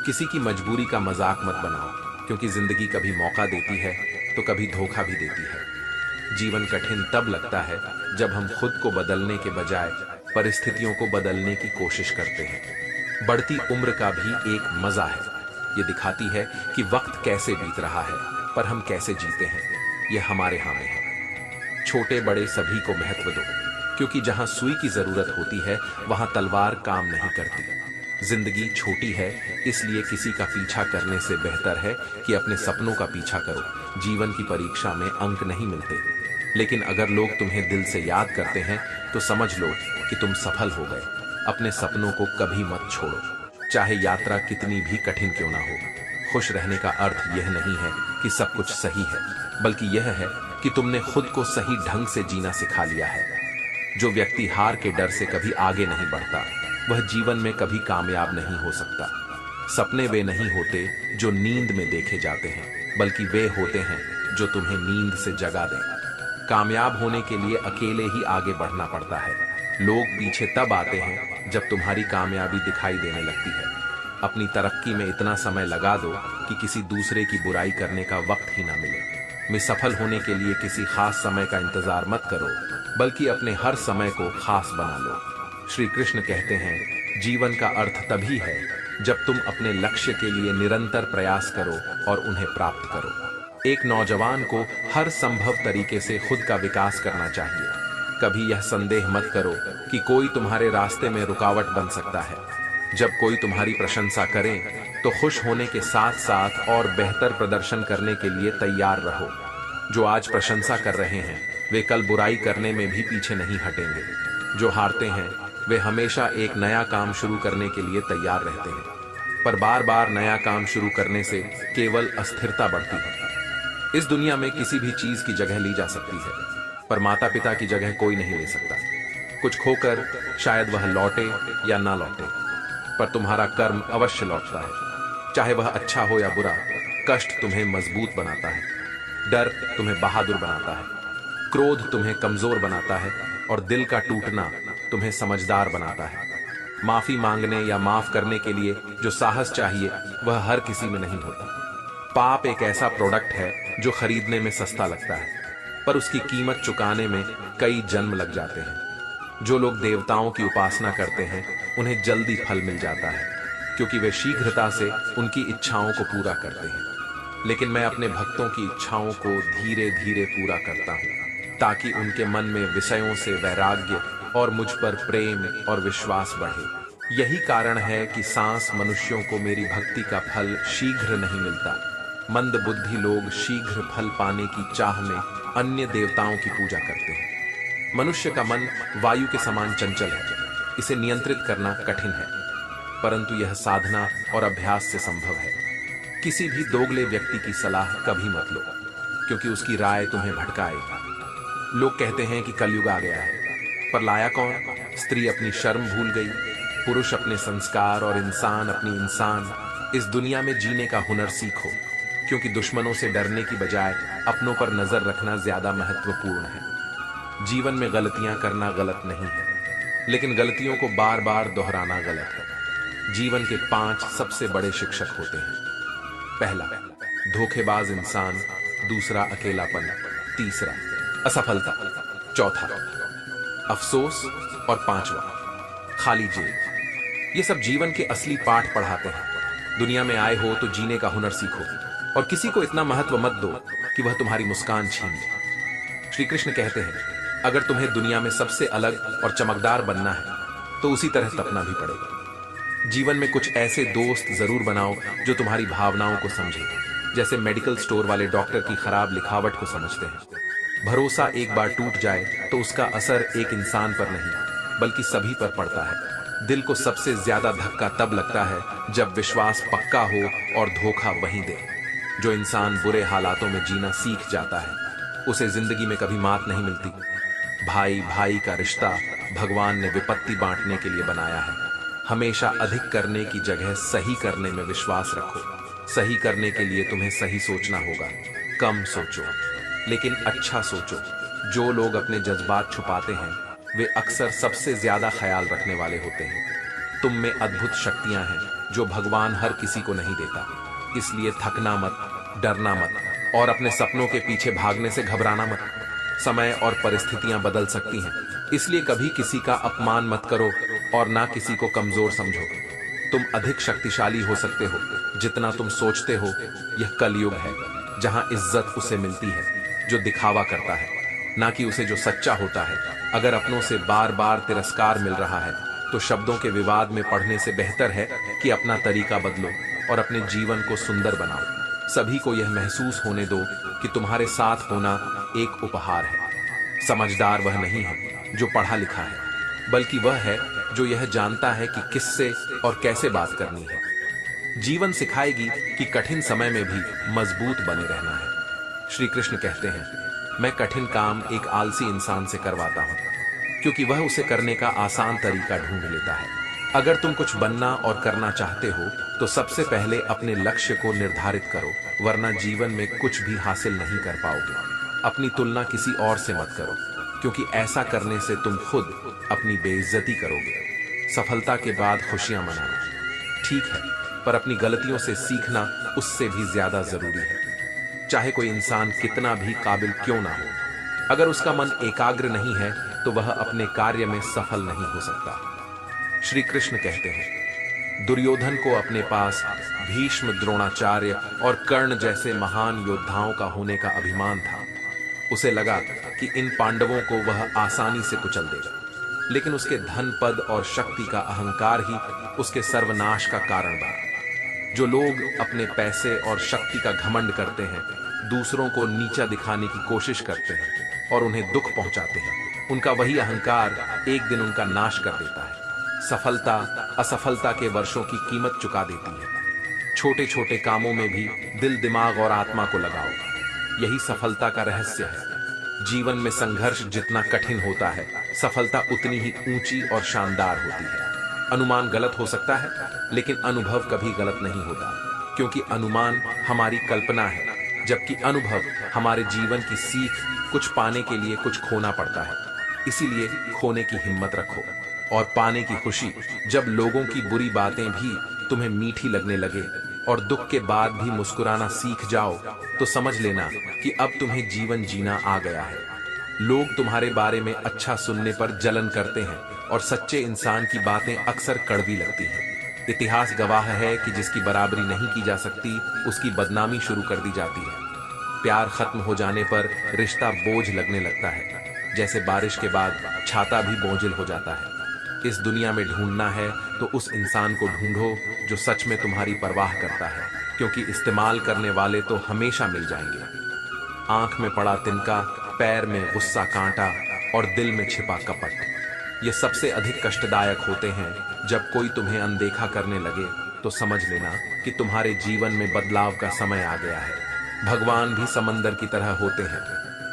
किसी की मजबूरी का मजाक मत बनाओ, क्योंकि जिंदगी कभी मौका देती है तो कभी धोखा भी देती है। जीवन कठिन तब लगता है जब हम खुद को बदलने के बजाय परिस्थितियों को बदलने की कोशिश करते हैं। बढ़ती उम्र का भी एक मजा है, ये दिखाती है कि वक्त कैसे बीत रहा है, पर हम कैसे जीते हैं यह हमारे हाथ में है। छोटे बड़े सभी को महत्व दो, क्योंकि जहां सुई की जरूरत होती है वहां तलवार काम नहीं करती। जिंदगी छोटी है, इसलिए किसी का पीछा करने से बेहतर है कि अपने सपनों का पीछा करो। जीवन की परीक्षा में अंक नहीं मिलते, लेकिन अगर लोग तुम्हें दिल से याद करते हैं तो समझ लो कि तुम सफल हो गए। अपने सपनों को कभी मत छोड़ो, चाहे यात्रा कितनी भी कठिन क्यों ना हो। खुश रहने का अर्थ यह नहीं है कि सब कुछ सही है, बल्कि यह है कि तुमने खुद को सही ढंग से जीना सिखा लिया है। जो व्यक्ति हार के डर से कभी आगे नहीं बढ़ता, वह जीवन में कभी कामयाब नहीं हो सकता। सपने वे नहीं होते जो नींद में देखे जाते हैं, बल्कि वे होते हैं जो तुम्हें नींद से जगा दें। कामयाब होने के लिए अकेले ही आगे बढ़ना पड़ता है। लोग पीछे तब आते हैं जब तुम्हारी कामयाबी दिखाई देने लगती है। अपनी तरक्की में इतना समय लगा दो कि किसी दूसरे की बुराई करने का वक्त ही ना मिले। में सफल होने के लिए किसी खास समय का इंतजार मत करो, बल्कि अपने हर समय को खास बना लो। श्री कृष्ण कहते हैं, जीवन का अर्थ तभी है जब तुम अपने लक्ष्य के लिए निरंतर प्रयास करो और उन्हें प्राप्त करो। एक नौजवान को हर संभव तरीके से खुद का विकास करना चाहिए। कभी यह संदेह मत करो कि कोई तुम्हारे रास्ते में रुकावट बन सकता है। जब कोई तुम्हारी प्रशंसा करे तो खुश होने के साथ साथ और बेहतर प्रदर्शन करने के लिए तैयार रहो। जो आज प्रशंसा कर रहे हैं वे कल बुराई करने में भी पीछे नहीं हटेंगे। जो हारते हैं वे हमेशा एक नया काम शुरू करने के लिए तैयार रहते हैं, पर बार बार नया काम शुरू करने से केवल अस्थिरता बढ़ती है। इस दुनिया में किसी भी चीज की जगह ली जा सकती है, पर माता पिता की जगह कोई नहीं ले सकता। कुछ खोकर शायद वह लौटे या ना लौटे, पर तुम्हारा कर्म अवश्य लौटता है। चाहे वह अच्छा हो या बुरा, कष्ट तुम्हें मजबूत बनाता है, डर तुम्हें बहादुर बनाता है, क्रोध तुम्हें कमजोर बनाता है और दिल का टूटना तुम्हें समझदार बनाता है। माफी मांगने या माफ करने के लिए जो साहस चाहिए वह हर किसी में नहीं होता। पाप एक ऐसा प्रोडक्ट है जो खरीदने में सस्ता लगता है, पर उसकी कीमत चुकाने में कई जन्म लग जाते हैं। जो लोग देवताओं की उपासना करते हैं उन्हें जल्दी फल मिल जाता है, क्योंकि वे शीघ्रता से उनकी इच्छाओं को पूरा करते हैं। लेकिन मैं अपने भक्तों की इच्छाओं को धीरे धीरे पूरा करता हूँ, ताकि उनके मन में विषयों से वैराग्य और मुझ पर प्रेम और विश्वास बढ़े। यही कारण है कि सांस मनुष्यों को मेरी भक्ति का फल शीघ्र नहीं मिलता। मंद बुद्धि लोग शीघ्र फल पाने की चाह में अन्य देवताओं की पूजा करते हैं। मनुष्य का मन वायु के समान चंचल है, इसे नियंत्रित करना कठिन है, परंतु यह साधना और अभ्यास से संभव है। किसी भी दोगले व्यक्ति की सलाह कभी मत लो, क्योंकि उसकी राय तुम्हें भटकाएगी। लोग कहते हैं कि कलयुग आ गया है, पर लाया कौन? स्त्री अपनी शर्म भूल गई, पुरुष अपने संस्कार और इंसान अपनी इंसान। इस दुनिया में जीने का हुनर सीखो, क्योंकि दुश्मनों से डरने की बजाय अपनों पर नजर रखना ज्यादा महत्वपूर्ण है। जीवन में गलतियां करना गलत नहीं है, लेकिन गलतियों को बार बार दोहराना गलत है। जीवन के 5 सबसे बड़े शिक्षक होते हैं। पहला, धोखेबाज इंसान। दूसरा, अकेलापन। तीसरा, असफलता। चौथा, अफसोस। और 5वां, खाली जेब। ये सब जीवन के असली पाठ पढ़ाते हैं। दुनिया में आए हो तो जीने का हुनर सीखो, और किसी को इतना महत्व मत दो कि वह तुम्हारी मुस्कान छीन ले। श्री कृष्ण कहते हैं, अगर तुम्हें दुनिया में सबसे अलग और चमकदार बनना है तो उसी तरह तपना भी पड़ेगा। जीवन में कुछ ऐसे दोस्त जरूर बनाओ जो तुम्हारी भावनाओं को समझे, जैसे मेडिकल स्टोर वाले डॉक्टर की खराब लिखावट को समझते हैं। भरोसा एक बार टूट जाए तो उसका असर एक इंसान पर नहीं बल्कि सभी पर पड़ता है। दिल को सबसे ज्यादा धक्का तब लगता है जब विश्वास पक्का हो और धोखा वहीं दे। जो इंसान बुरे हालातों में जीना सीख जाता है उसे जिंदगी में कभी मात नहीं मिलती। भाई भाई का रिश्ता भगवान ने विपत्ति बांटने के लिए बनाया है। हमेशा अधिक करने की जगह सही करने में विश्वास रखो। सही करने के लिए तुम्हें सही सोचना होगा। कम सोचो लेकिन अच्छा सोचो। जो लोग अपने जज्बात छुपाते हैं वे अक्सर सबसे ज्यादा ख्याल रखने वाले होते हैं। तुम में अद्भुत शक्तियां हैं जो भगवान हर किसी को नहीं देता। इसलिए थकना मत, डरना मत और अपने सपनों के पीछे भागने से घबराना मत। समय और परिस्थितियां बदल सकती हैं, इसलिए कभी किसी का अपमान मत करो और ना किसी को कमजोर समझो। तुम अधिक शक्तिशाली हो सकते हो जितना तुम सोचते हो। यह कलयुग है जहां इज्जत उसे मिलती है जो दिखावा करता है, ना कि उसे जो सच्चा होता है। अगर अपनों से बार बार तिरस्कार मिल रहा है तो शब्दों के विवाद में पढ़ने से बेहतर है कि अपना तरीका बदलो और अपने जीवन को सुंदर बनाओ। सभी को यह महसूस होने दो कि तुम्हारे साथ होना एक उपहार है। समझदार वह नहीं है जो पढ़ा लिखा है, बल्कि वह है जो यह जानता है कि किससे और कैसे बात करनी है। जीवन सिखाएगी कि कठिन समय में भी मजबूत बने रहना है। श्री कृष्ण कहते हैं, मैं कठिन काम एक आलसी इंसान से करवाता हूं, क्योंकि वह उसे करने का आसान तरीका ढूंढ लेता है। अगर तुम कुछ बनना और करना चाहते हो तो सबसे पहले अपने लक्ष्य को निर्धारित करो, वरना जीवन में कुछ भी हासिल नहीं कर पाओगे। अपनी तुलना किसी और से मत करो, क्योंकि ऐसा करने से तुम खुद अपनी बेइज्जती करोगे। सफलता के बाद खुशियां मनाना ठीक है, पर अपनी गलतियों से सीखना उससे भी ज्यादा जरूरी है। चाहे कोई इंसान कितना भी काबिल क्यों ना हो, अगर उसका मन एकाग्र नहीं है तो वह अपने कार्य में सफल नहीं हो सकता। श्री कृष्ण कहते हैं, दुर्योधन को अपने पास भीष्म, द्रोणाचार्य और कर्ण जैसे महान योद्धाओं का होने का अभिमान था। उसे लगा कि इन पांडवों को वह आसानी से कुचल देगा, लेकिन उसके धन, पद और शक्ति का अहंकार ही उसके सर्वनाश का कारण बना। जो लोग अपने पैसे और शक्ति का घमंड करते हैं, दूसरों को नीचा दिखाने की कोशिश करते हैं और उन्हें दुख पहुंचाते हैं, उनका वही अहंकार एक दिन उनका नाश कर देता है। सफलता असफलता के वर्षों की कीमत चुका देती है। छोटे छोटे कामों में भी दिल, दिमाग और आत्मा को लगाओ, यही सफलता का रहस्य है। जीवन में संघर्ष जितना कठिन होता है, सफलता उतनी ही ऊंची और शानदार होती है। अनुमान गलत हो सकता है, लेकिन अनुभव कभी गलत नहीं होता, क्योंकि अनुमान हमारी कल्पना है, जबकि अनुभव हमारे जीवन की सीख। कुछ पाने के लिए कुछ खोना पड़ता है, इसीलिए खोने की हिम्मत रखो और पाने की खुशी। जब लोगों की बुरी बातें भी तुम्हें मीठी लगने लगे और दुख के बाद भी मुस्कुराना सीख जाओ, तो समझ लेना कि अब तुम्हें जीवन जीना आ गया है। लोग तुम्हारे बारे में अच्छा सुनने पर जलन करते हैं और सच्चे इंसान की बातें अक्सर कड़वी लगती हैं। इतिहास गवाह है कि जिसकी बराबरी नहीं की जा सकती, उसकी बदनामी शुरू कर दी जाती है। प्यार खत्म हो जाने पर रिश्ता बोझ लगने लगता है, जैसे बारिश के बाद छाता भी बोझिल हो जाता है। इस दुनिया में ढूंढना है तो उस इंसान को ढूंढो जो सच में तुम्हारी परवाह करता है, क्योंकि इस्तेमाल करने वाले तो हमेशा मिल जाएंगे। आंख में पड़ा तिनका, पैर में गुस्सा कांटा और दिल में छिपा कपट, ये सबसे अधिक कष्टदायक होते हैं। जब कोई तुम्हें अनदेखा करने लगे तो समझ लेना कि तुम्हारे जीवन में बदलाव का समय आ गया है। भगवान भी समंदर की तरह होते हैं,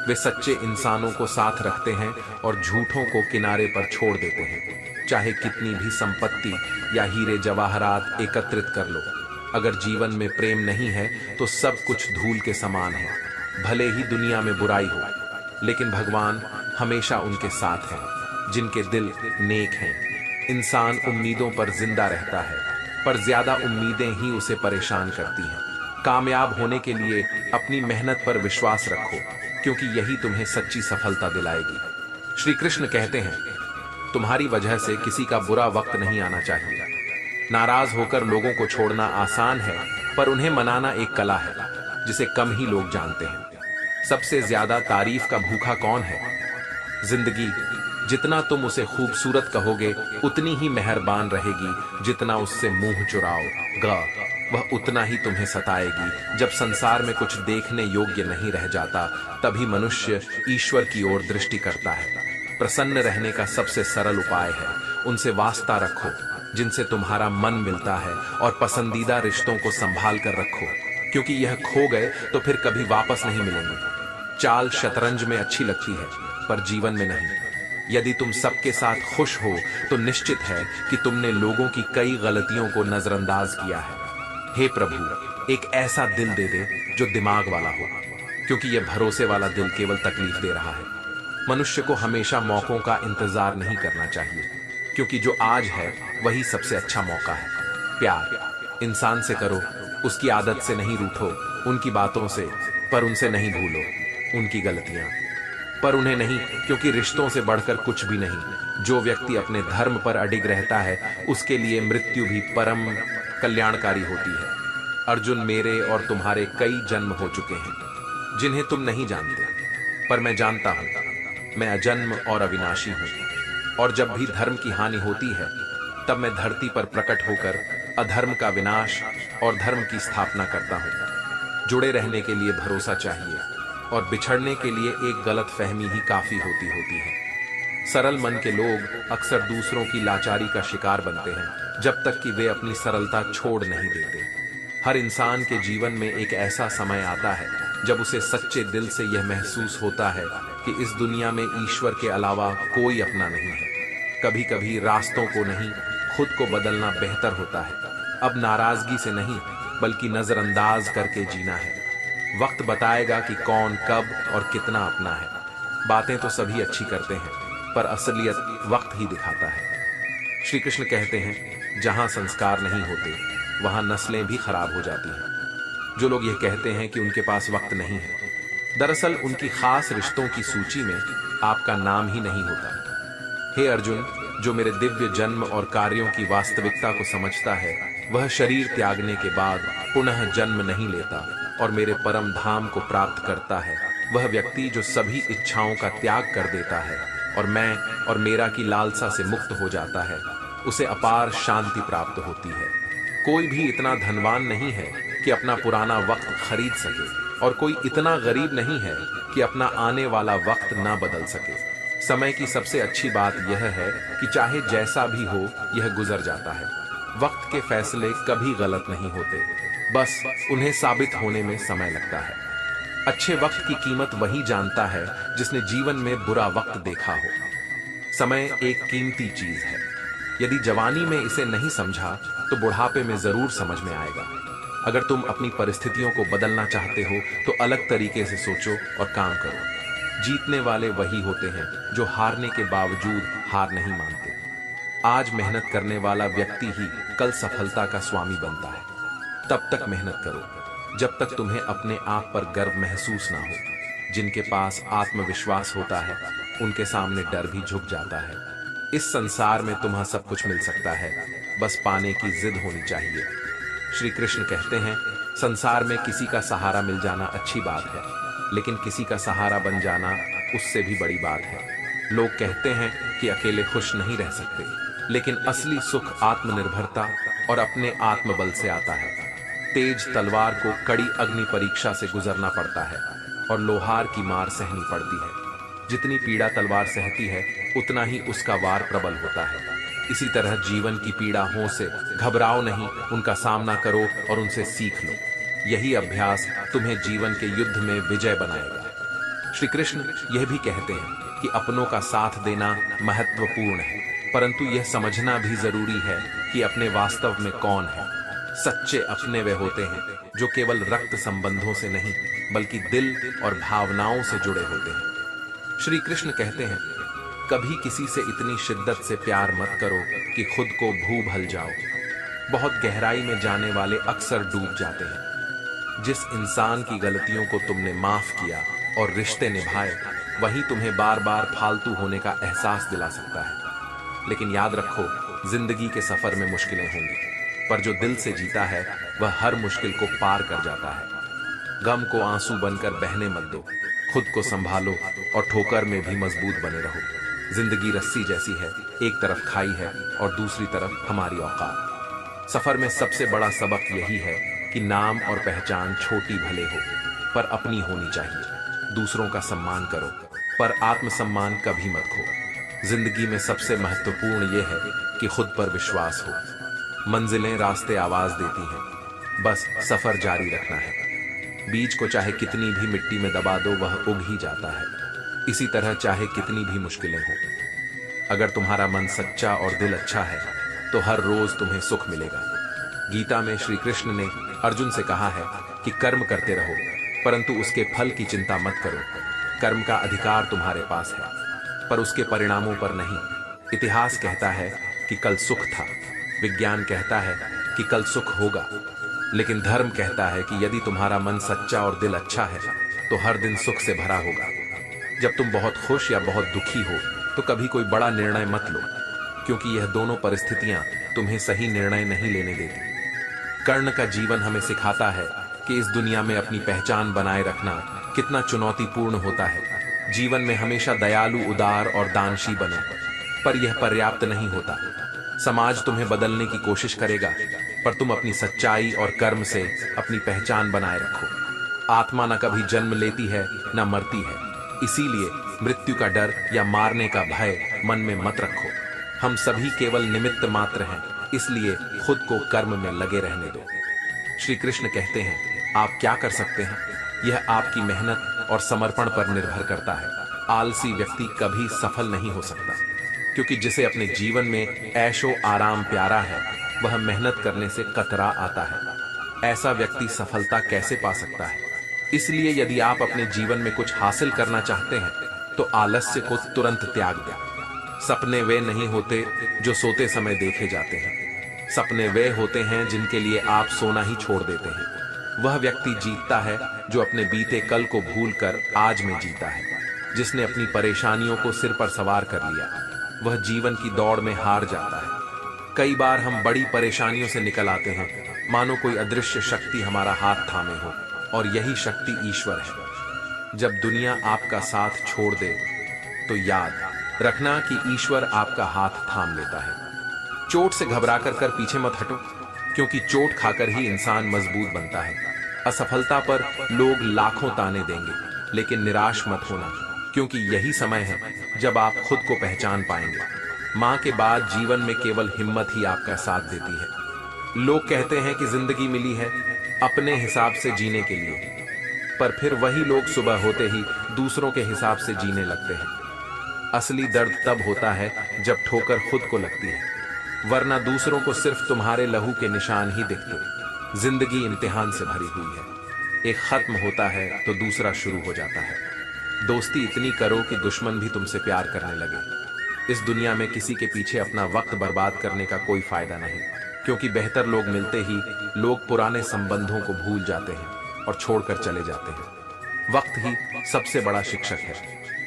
वे सच्चे इंसानों को साथ रखते हैं और झूठों को किनारे पर छोड़ देते हैं। चाहे कितनी भी संपत्ति या हीरे जवाहरात एकत्रित कर लो, अगर जीवन में प्रेम नहीं है तो सब कुछ धूल के समान है। भले ही दुनिया में बुराई हो, लेकिन भगवान हमेशा उनके साथ हैं जिनके दिल नेक हैं। इंसान उम्मीदों पर जिंदा रहता है, पर ज्यादा उम्मीदें ही उसे परेशान करती हैं। कामयाब होने के लिए अपनी मेहनत पर विश्वास रखो, क्योंकि यही तुम्हें सच्ची सफलता दिलाएगी। श्री कृष्ण कहते हैं, तुम्हारी वजह से किसी का बुरा वक्त नहीं आना चाहिए। नाराज होकर लोगों को छोड़ना आसान है, पर उन्हें मनाना एक कला है जिसे कम ही लोग जानते हैं। सबसे ज्यादा तारीफ का भूखा कौन है? जिंदगी। जितना तुम उसे खूबसूरत कहोगे, उतनी ही मेहरबान रहेगी। जितना उससे मुंह चुराओगे, वह उतना ही तुम्हें सताएगी। जब संसार में कुछ देखने योग्य नहीं रह जाता, तभी मनुष्य ईश्वर की ओर दृष्टि करता है। प्रसन्न रहने का सबसे सरल उपाय है उनसे वास्ता रखो जिनसे तुम्हारा मन मिलता है, और पसंदीदा रिश्तों को संभाल कर रखो, क्योंकि यह खो गए तो फिर कभी वापस नहीं मिलेंगे। चाल शतरंज में अच्छी लगती है, पर जीवन में नहीं। यदि तुम सबके साथ खुश हो तो निश्चित है कि तुमने लोगों की कई गलतियों को नजरअंदाज किया है। हे प्रभु, एक ऐसा दिल दे दे जो दिमाग वाला हो, क्योंकि यह भरोसे वाला दिल केवल तकलीफ दे रहा है। मनुष्य को हमेशा मौकों का इंतजार नहीं करना चाहिए, क्योंकि जो आज है वही सबसे अच्छा मौका है। प्यार इंसान से करो, उसकी आदत से नहीं रूठो, उनकी बातों से, पर उनसे नहीं भूलो उनकी गलतियां, पर उन्हें नहीं, क्योंकि रिश्तों से बढ़कर कुछ भी नहीं। जो व्यक्ति अपने धर्म पर अडिग रहता है, उसके लिए मृत्यु भी परम कल्याणकारी होती है। अर्जुन, मेरे और तुम्हारे कई जन्म हो चुके हैं जिन्हें तुम नहीं जानते, पर मैं जानता हूं। मैं अजन्म और अविनाशी हूं, और जब भी धर्म की हानि होती है, तब मैं धरती पर प्रकट होकर अधर्म का विनाश और धर्म की स्थापना करता हूं। जुड़े रहने के लिए भरोसा चाहिए, और बिछड़ने के लिए एक गलत फहमी ही काफी होती है। सरल मन के लोग अक्सर दूसरों की लाचारी का शिकार बनते हैं, जब तक कि वे अपनी सरलता छोड़ नहीं देते। हर इंसान के जीवन में एक ऐसा समय आता है जब उसे सच्चे दिल से यह महसूस होता है कि इस दुनिया में ईश्वर के अलावा कोई अपना नहीं है। कभी कभी रास्तों को नहीं, खुद को बदलना बेहतर होता है। अब नाराजगी से नहीं, बल्कि नजरअंदाज करके जीना है। वक्त बताएगा कि कौन कब और कितना अपना है। बातें तो सभी अच्छी करते हैं, पर असलियत वक्त ही दिखाता है। श्री कृष्ण कहते हैं, जहां संस्कार नहीं होते वहां नस्लें भी खराब हो जाती हैं। जो लोग यह कहते हैं कि उनके पास वक्त नहीं है, दरअसल उनकी खास रिश्तों की सूची में आपका नाम ही नहीं होता। हे अर्जुन, जो मेरे दिव्य जन्म और कार्यों की वास्तविकता को समझता है, वह शरीर त्यागने के बाद पुनः जन्म नहीं लेता और मेरे परम धाम को प्राप्त करता है। वह व्यक्ति जो सभी इच्छाओं का त्याग कर देता है और मैं और मेरा की लालसा से मुक्त हो जाता है, उसे अपार शांति प्राप्त होती है। कोई भी इतना धनवान नहीं है कि अपना पुराना वक्त खरीद सके, और कोई इतना गरीब नहीं है कि अपना आने वाला वक्त ना बदल सके। समय की सबसे अच्छी बात यह है कि चाहे जैसा भी हो, यह गुजर जाता है। वक्त के फैसले कभी गलत नहीं होते, बस उन्हें साबित होने में समय लगता है। अच्छे वक्त की कीमत वही जानता है जिसने जीवन में बुरा वक्त देखा हो। समय एक कीमती चीज है, यदि जवानी में इसे नहीं समझा तो बुढ़ापे में जरूर समझ में आएगा। अगर तुम अपनी परिस्थितियों को बदलना चाहते हो तो अलग तरीके से सोचो और काम करो। जीतने वाले वही होते हैं जो हारने के बावजूद हार नहीं मानते। आज मेहनत करने वाला व्यक्ति ही कल सफलता का स्वामी बनता है। तब तक मेहनत करो जब तक तुम्हें अपने आप पर गर्व महसूस ना हो। जिनके पास आत्मविश्वास होता है उनके सामने डर भी झुक जाता है। इस संसार में तुम्हें सब कुछ मिल सकता है, बस पाने की जिद होनी चाहिए। श्री कृष्ण कहते हैं, संसार में किसी का सहारा मिल जाना अच्छी बात है, लेकिन किसी का सहारा बन जाना उससे भी बड़ी बात है। लोग कहते हैं कि अकेले खुश नहीं रह सकते, लेकिन असली सुख आत्मनिर्भरता और अपने आत्मबल से आता है। तेज तलवार को कड़ी अग्नि परीक्षा से गुजरना पड़ता है और लोहार की मार सहनी पड़ती है। जितनी पीड़ा तलवार सहती है उतना ही उसका वार प्रबल होता है। इसी तरह जीवन की पीड़ाओं से घबराओ नहीं, उनका सामना करो और उनसे सीख लो। यही अभ्यास तुम्हें जीवन के युद्ध में विजय बनाएगा। श्री कृष्ण यह भी कहते हैं कि अपनों का साथ देना महत्वपूर्ण है, परंतु यह समझना भी जरूरी है कि अपने वास्तव में कौन है। सच्चे अपने वे होते हैं जो केवल रक्त संबंधों से नहीं बल्कि दिल और भावनाओं से जुड़े होते हैं। श्री कृष्ण कहते हैं, कभी किसी से इतनी शिद्दत से प्यार मत करो कि खुद को भू भल जाओ। बहुत गहराई में जाने वाले अक्सर डूब जाते हैं। जिस इंसान की गलतियों को तुमने माफ किया और रिश्ते निभाए, वही तुम्हें बार बार फालतू होने का एहसास दिला सकता है। लेकिन याद रखो, जिंदगी के सफर में मुश्किलें होंगी, पर जो दिल से जीता है वह हर मुश्किल को पार कर जाता है। गम को आंसू बनकर बहने मत दो, खुद को संभालो और ठोकर में भी मजबूत बने रहो। जिंदगी रस्सी जैसी है, एक तरफ खाई है और दूसरी तरफ हमारी औकात। सफर में सबसे बड़ा सबक यही है कि नाम और पहचान छोटी भले हो पर अपनी होनी चाहिए। दूसरों का सम्मान करो पर आत्मसम्मान कभी मत खो। जिंदगी में सबसे महत्वपूर्ण यह है कि खुद पर विश्वास हो। मंजिलें रास्ते आवाज देती हैं, बस सफर जारी रखना है। बीज को चाहे कितनी भी मिट्टी में दबा दो, वह उग ही जाता है। इसी तरह चाहे कितनी भी मुश्किलें हों, अगर तुम्हारा मन सच्चा और दिल अच्छा है तो हर रोज तुम्हें सुख मिलेगा। गीता में श्री कृष्ण ने अर्जुन से कहा है कि कर्म करते रहो, परंतु उसके फल की चिंता मत करो। कर्म का अधिकार तुम्हारे पास है, पर उसके परिणामों पर नहीं। इतिहास कहता है कि कल सुख था, विज्ञान कहता है कि कल सुख होगा, लेकिन धर्म कहता है कि यदि तुम्हारा मन सच्चा और दिल अच्छा है तो हर दिन सुख से भरा होगा। जब तुम बहुत खुश या बहुत दुखी हो तो कभी कोई बड़ा निर्णय मत लो, क्योंकि यह दोनों परिस्थितियां तुम्हें सही निर्णय नहीं लेने देती। कर्ण का जीवन हमें सिखाता है कि इस दुनिया में अपनी पहचान बनाए रखना कितना चुनौतीपूर्ण होता है। जीवन में हमेशा दयालु, उदार और दानशील बनो, पर यह पर्याप्त नहीं होता। समाज तुम्हें बदलने की कोशिश करेगा, पर तुम अपनी सच्चाई और कर्म से अपनी पहचान बनाए रखो। आत्मा न कभी जन्म लेती है न मरती है, इसीलिए मृत्यु का डर या मारने का भय मन में मत रखो। हम सभी केवल निमित्त मात्र हैं, इसलिए खुद को कर्म में लगे रहने दो। श्री कृष्ण कहते हैं, आप क्या कर सकते हैं, यह आपकी मेहनत और समर्पण पर निर्भर करता है। आलसी व्यक्ति कभी सफल नहीं हो सकता, क्योंकि जिसे अपने जीवन में ऐशो आराम प्यारा है वह मेहनत करने से कतरा आता है। ऐसा व्यक्ति सफलता कैसे पा सकता है? इसलिए यदि आप अपने जीवन में कुछ हासिल करना चाहते हैं तो आलस्य को तुरंत त्याग दें। सपने वे नहीं होते जो सोते समय देखे जाते हैं, सपने वे होते हैं जिनके लिए आप सोना ही छोड़ देते हैं। वह व्यक्ति जीतता है जो अपने बीते कल को भूलकर आज में जीता है। जिसने अपनी परेशानियों को सिर पर सवार कर लिया वह जीवन की दौड़ में हार जाता है। कई बार हम बड़ी परेशानियों से निकल आते हैं, मानो कोई अदृश्य शक्ति हमारा हाथ थामे हो, और यही शक्ति ईश्वर है। जब दुनिया आपका साथ छोड़ दे तो याद रखना कि ईश्वर आपका हाथ थाम लेता है। चोट से घबरा कर पीछे मत हटो, क्योंकि चोट खाकर ही इंसान मजबूत बनता है। असफलता पर लोग लाखों ताने देंगे, लेकिन निराश मत होना, क्योंकि यही समय है जब आप खुद को पहचान पाएंगे। मां के बाद जीवन में केवल हिम्मत ही आपका साथ देती है। लोग कहते हैं कि जिंदगी मिली है अपने हिसाब से जीने के लिए, पर फिर वही लोग सुबह होते ही दूसरों के हिसाब से जीने लगते हैं। असली दर्द तब होता है जब ठोकर खुद को लगती है। वरना दूसरों को सिर्फ तुम्हारे लहू के निशान ही दिखते। जिंदगी इम्तिहान से भरी हुई है, एक खत्म होता है तो दूसरा शुरू हो जाता है। दोस्ती इतनी करो कि दुश्मन भी तुमसे प्यार करने लगे। इस दुनिया में किसी के पीछे अपना वक्त बर्बाद करने का कोई फायदा नहीं, क्योंकि बेहतर लोग मिलते ही लोग पुराने संबंधों को भूल जाते हैं और छोड़कर चले जाते हैं। वक्त ही सबसे बड़ा शिक्षक है।